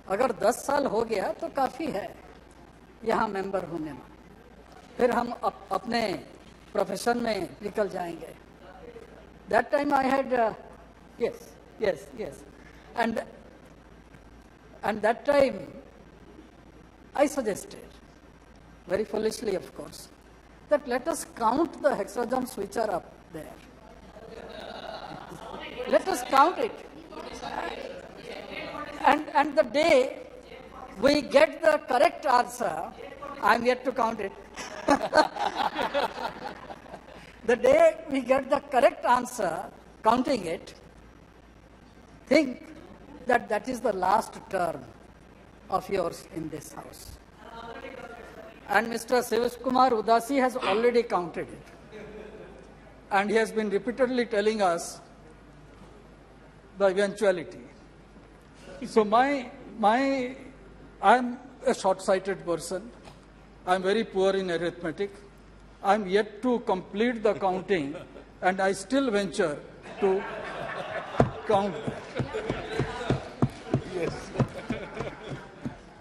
अगर 10 साल हो गया तो काफी है यहाँ member होने में. फिर हम अपने प्रोफेशन में निकल जाएंगे. That time I had yes, and that time I suggested, very foolishly of course, that let us count the hexagrams which are up there. Let us count it. And the day we get the correct answer, I am yet to count it. The day we get the correct answer, counting it, think that that is the last term of yours in this house. And Mr. Shiv Kumar Udasi has already counted it. And he has been repeatedly telling us the eventuality. So I'm a short-sighted person. I'm very poor in arithmetic. I'm yet to complete the counting, and I still venture to count. Yes.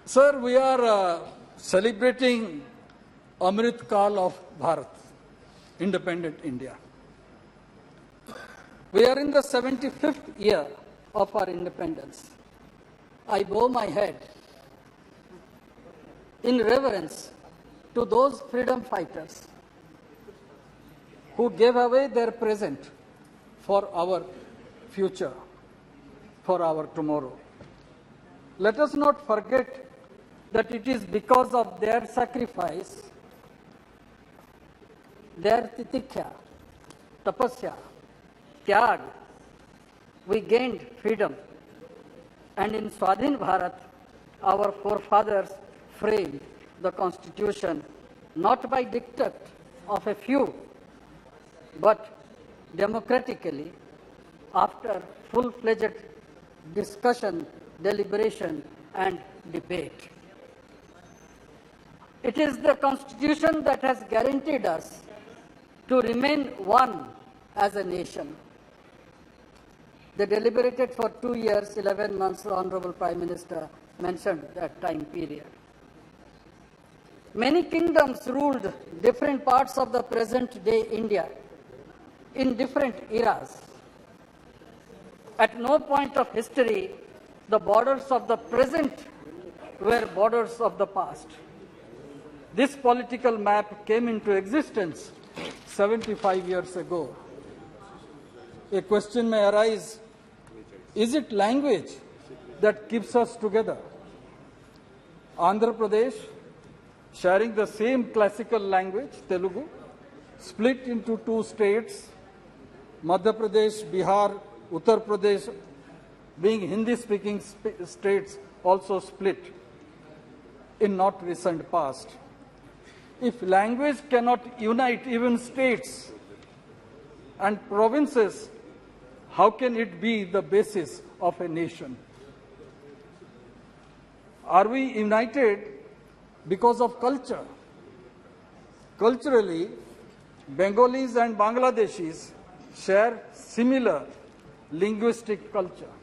Sir, we are celebrating Amrit Kal of Bharat, independent India. We are in the 75th year of our independence. I bow my head in reverence to those freedom fighters who gave away their present for our future, for our tomorrow. Let us not forget that it is because of their sacrifice, their titikya, tapasya, tyag, we gained freedom. And in Swadhin Bharat, our forefathers framed the constitution not by diktat of a few, but democratically after full-fledged discussion, deliberation, and debate. It is the constitution that has guaranteed us to remain one as a nation. They deliberated for 2 years, 11 months, the Honorable Prime Minister mentioned that time period. Many kingdoms ruled different parts of the present-day India in different eras. At no point of history, the borders of the present were borders of the past. This political map came into existence 75 years ago. A question may arise, is it language that keeps us together? Andhra Pradesh, sharing the same classical language, Telugu, split into 2 states, Madhya Pradesh, Bihar, Uttar Pradesh, being Hindi-speaking states, also split in not recent past. If language cannot unite even states and provinces, how can it be the basis of a nation? Are we united because of culture? Culturally, Bengalis and Bangladeshis share similar linguistic culture.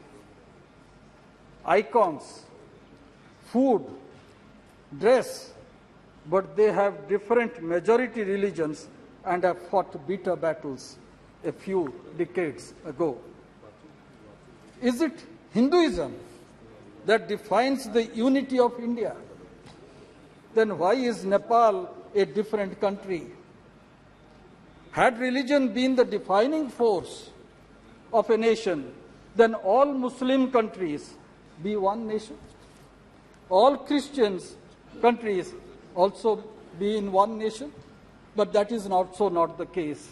Icons, food, dress, but they have different majority religions and have fought bitter battles a few decades ago. Is it Hinduism that defines the unity of India? Then why is Nepal a different country? Had religion been the defining force of a nation, then all Muslim countries be one nation. All Christian countries also be in one nation, but that is not the case.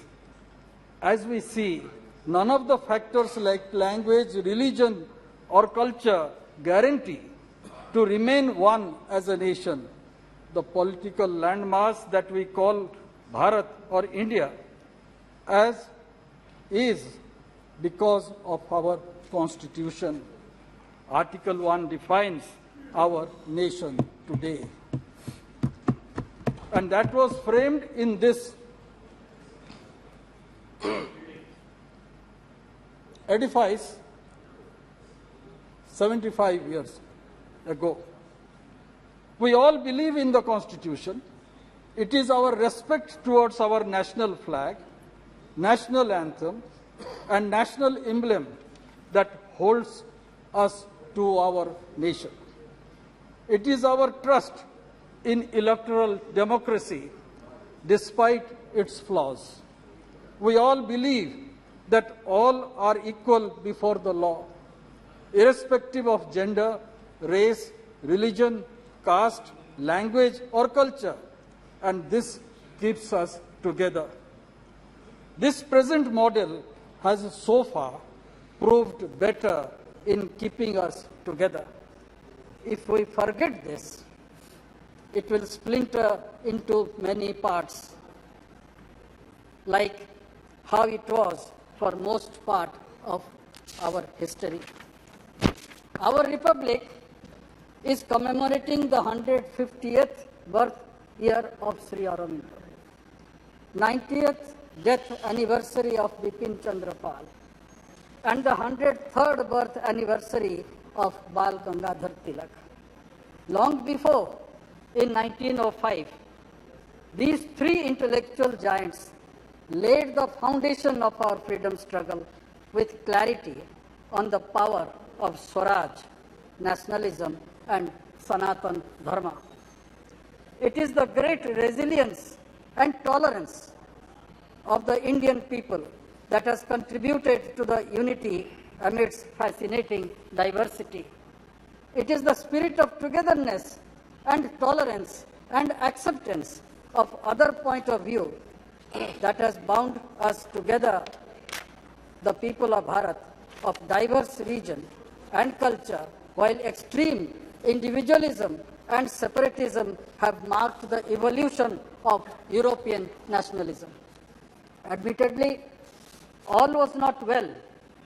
As we see, none of the factors like language, religion, or culture guarantee to remain one as a nation. The political landmass that we call Bharat or India as is because of our Constitution. Article 1 defines our nation today. And that was framed in this edifice 75 years ago. We all believe in the Constitution. It is our respect towards our national flag, national anthem, and national emblem that holds us to our nation. It is our trust in electoral democracy, despite its flaws. We all believe that all are equal before the law, irrespective of gender, race, religion, caste, language, or culture, and this keeps us together. This present model has so far proved better in keeping us together. If we forget this, it will splinter into many parts, like how it was for most part of our history. Our republic is commemorating the 150th birth year of Sri Aurobindo, 90th death anniversary of Bipin Chandra Pal, and the 103rd birth anniversary of Bal Gangadhar Tilak. Long before, in 1905, these three intellectual giants laid the foundation of our freedom struggle with clarity on the power of Swaraj, nationalism, and Sanatan Dharma. It is the great resilience and tolerance of the Indian people that has contributed to the unity amidst fascinating diversity. It is the spirit of togetherness and tolerance and acceptance of other point of view that has bound us together, the people of Bharat, of diverse region and culture, while extreme individualism and separatism have marked the evolution of European nationalism. Admittedly, all was not well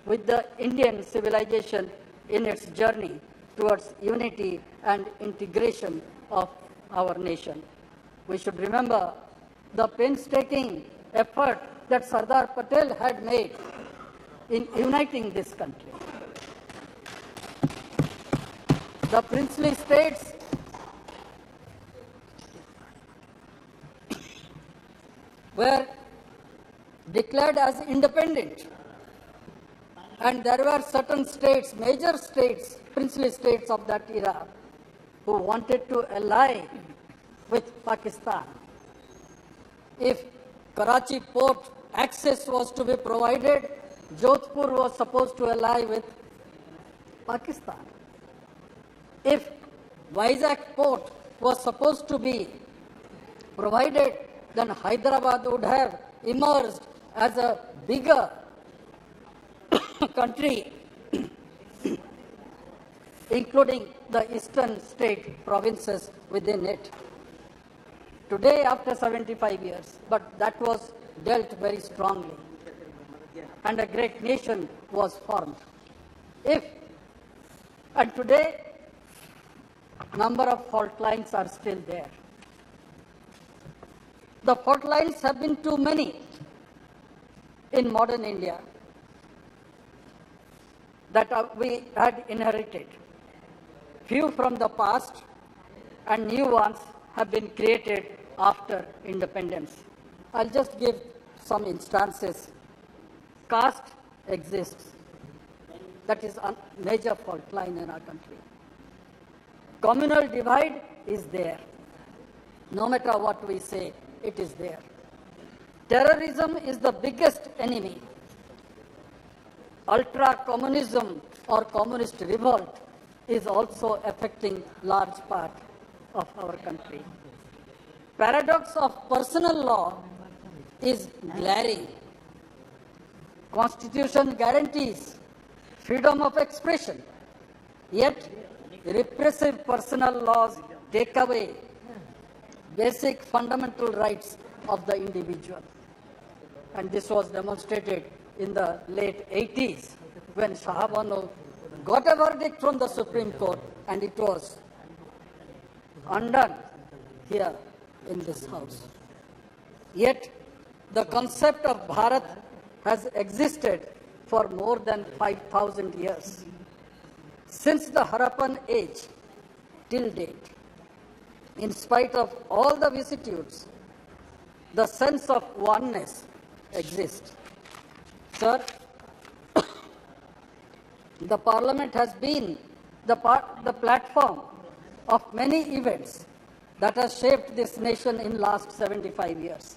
with the Indian civilization in its journey towards unity and integration of our nation. We should remember the painstaking effort that Sardar Patel had made in uniting this country. The princely states were declared as independent, and there were certain states, major states, princely states of that era, who wanted to ally with Pakistan. If Karachi port access was to be provided, Jodhpur was supposed to ally with Pakistan. If Vizag port was supposed to be provided, then Hyderabad would have emerged as a bigger country, including the eastern state provinces within it. Today, after 75 years, but that was dealt very strongly, and a great nation was formed. And today, number of fault lines are still there. The fault lines have been too many in modern India that we had inherited. Few from the past and new ones have been created after independence. I'll just give some instances. Caste exists. That is a major fault line in our country. Communal divide is there. No matter what we say, it is there. Terrorism is the biggest enemy. Ultra-communism or communist revolt is also affecting large part of our country. paradox of personal law is glaring. Constitution guarantees freedom of expression, yet repressive personal laws take away basic fundamental rights of the individual. And this was demonstrated in the late 80s when Shah Bano got a verdict from the Supreme Court and it was undone here in this house. Yet the concept of Bharat has existed for more than 5,000 years. Since the Harappan age till date, in spite of all the vicissitudes, the sense of oneness exists. Sir, the Parliament has been the platform of many events that has shaped this nation in last 75 years.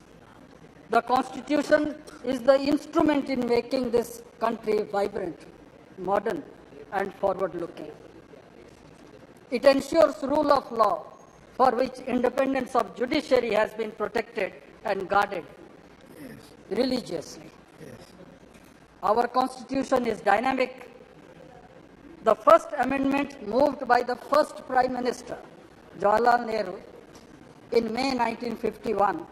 The Constitution is the instrument in making this country vibrant, modern, and forward-looking. It ensures rule of law, for which independence of judiciary has been protected and guarded religiously. Our Constitution is dynamic. The first amendment moved by the first Prime Minister, Jawaharlal Nehru, in May 1951,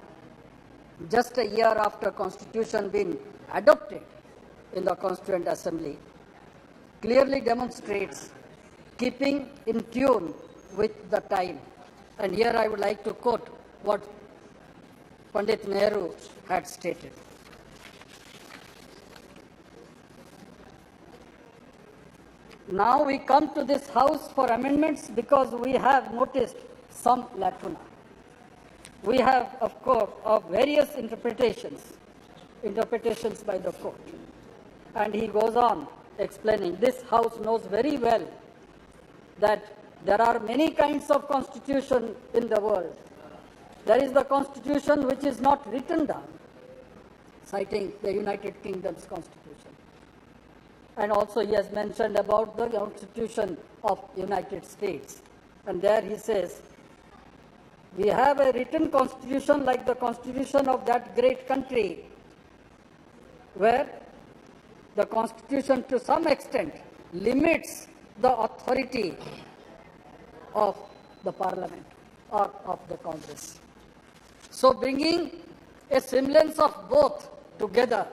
just a year after Constitution being adopted in the Constituent Assembly, clearly demonstrates keeping in tune with the time. And here I would like to quote what Pandit Nehru had stated. Now we come to this house for amendments because we have noticed some lacuna. We have, of course, various interpretations by the court. And he goes on explaining, this house knows very well that there are many kinds of constitution in the world. There is the constitution which is not written down, citing the United Kingdom's constitution. And also he has mentioned about the Constitution of United States. And there he says, we have a written constitution like the constitution of that great country, where the constitution to some extent limits the authority of the parliament or of the Congress. So bringing a semblance of both together,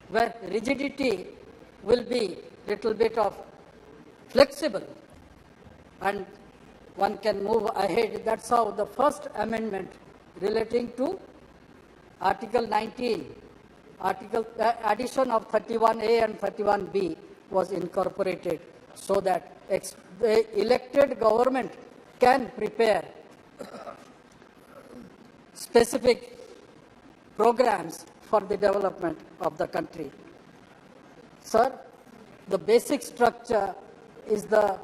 where rigidity will be little bit of flexible and one can move ahead. That's how the first amendment relating to Article 19, addition of 31A and 31B was incorporated so that the elected government can prepare specific programs for the development of the country. Sir, the basic structure is a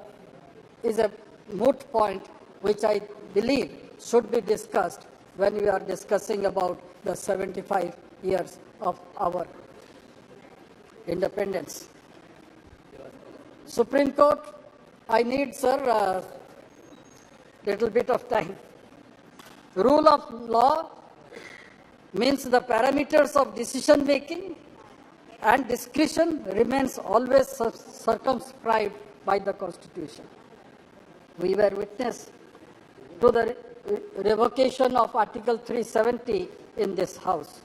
moot point which I believe should be discussed when we are discussing about the 75 years of our independence. Supreme Court, I need, sir, a little bit of time. Rule of law means the parameters of decision making and discretion remains always circumscribed by the Constitution. We were witness to the revocation of Article 370 in this House.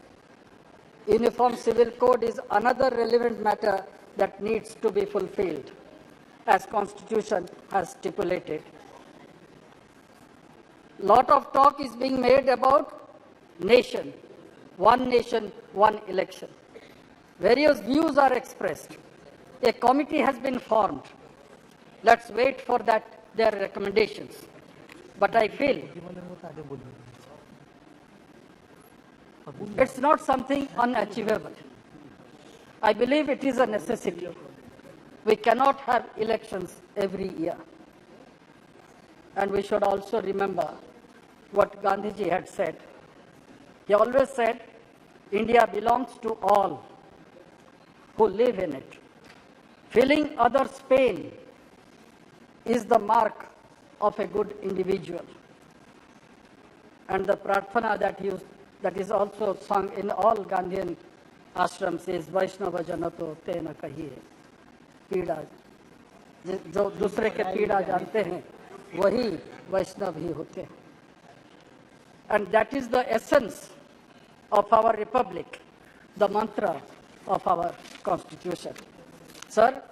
Uniform Civil Code is another relevant matter that needs to be fulfilled, as Constitution has stipulated. Lot of talk is being made about nation, one election. Various views are expressed. A committee has been formed. Let's wait for their recommendations. But I feel it's not something unachievable. I believe it is a necessity. We cannot have elections every year. And we should also remember what Gandhiji had said. He always said, India belongs to all who live in it. Feeling others' pain is the mark of a good individual. And the prarthana that is also sung in all Gandhian ashrams is Vaishnava Janato Tena Kahiye. पीड़ा जो दूसरे के पीड़ा जानते हैं वही वैष्णव ही होते हैं. And that is the essence of our republic, the mantra of our constitution. Sir,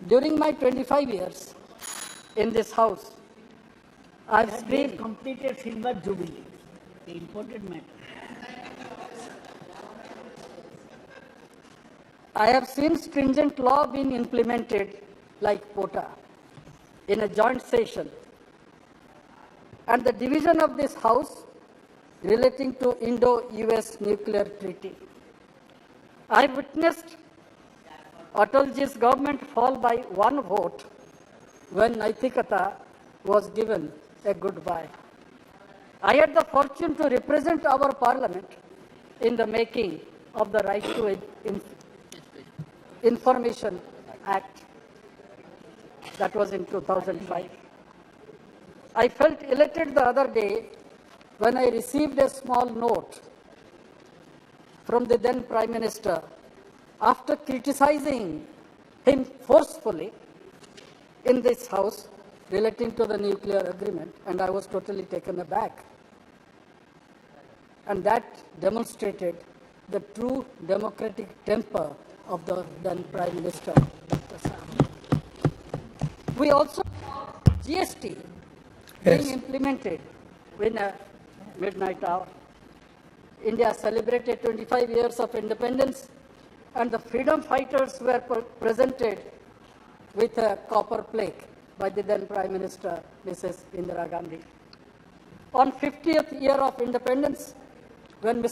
during my 25 years in this house, I've screamed... completed silver jubilee, the important matter. I have seen stringent law being implemented like POTA in a joint session, and the division of this house relating to Indo-US nuclear treaty. I witnessed Atalji's government fall by one vote when Naitikata was given a goodbye. I had the fortune to represent our parliament in the making of the Right to Information Act. That was in 2005. I felt elated the other day when I received a small note from the then Prime Minister after criticizing him forcefully in this house relating to the nuclear agreement, and I was totally taken aback. And that demonstrated the true democratic temper of the then Prime Minister, Dr. Saab. We also GST being implemented in a midnight hour. India celebrated 25 years of independence, and the freedom fighters were presented with a copper plate by the then Prime Minister, Mrs. Indira Gandhi. On 50th year of independence, when Mr.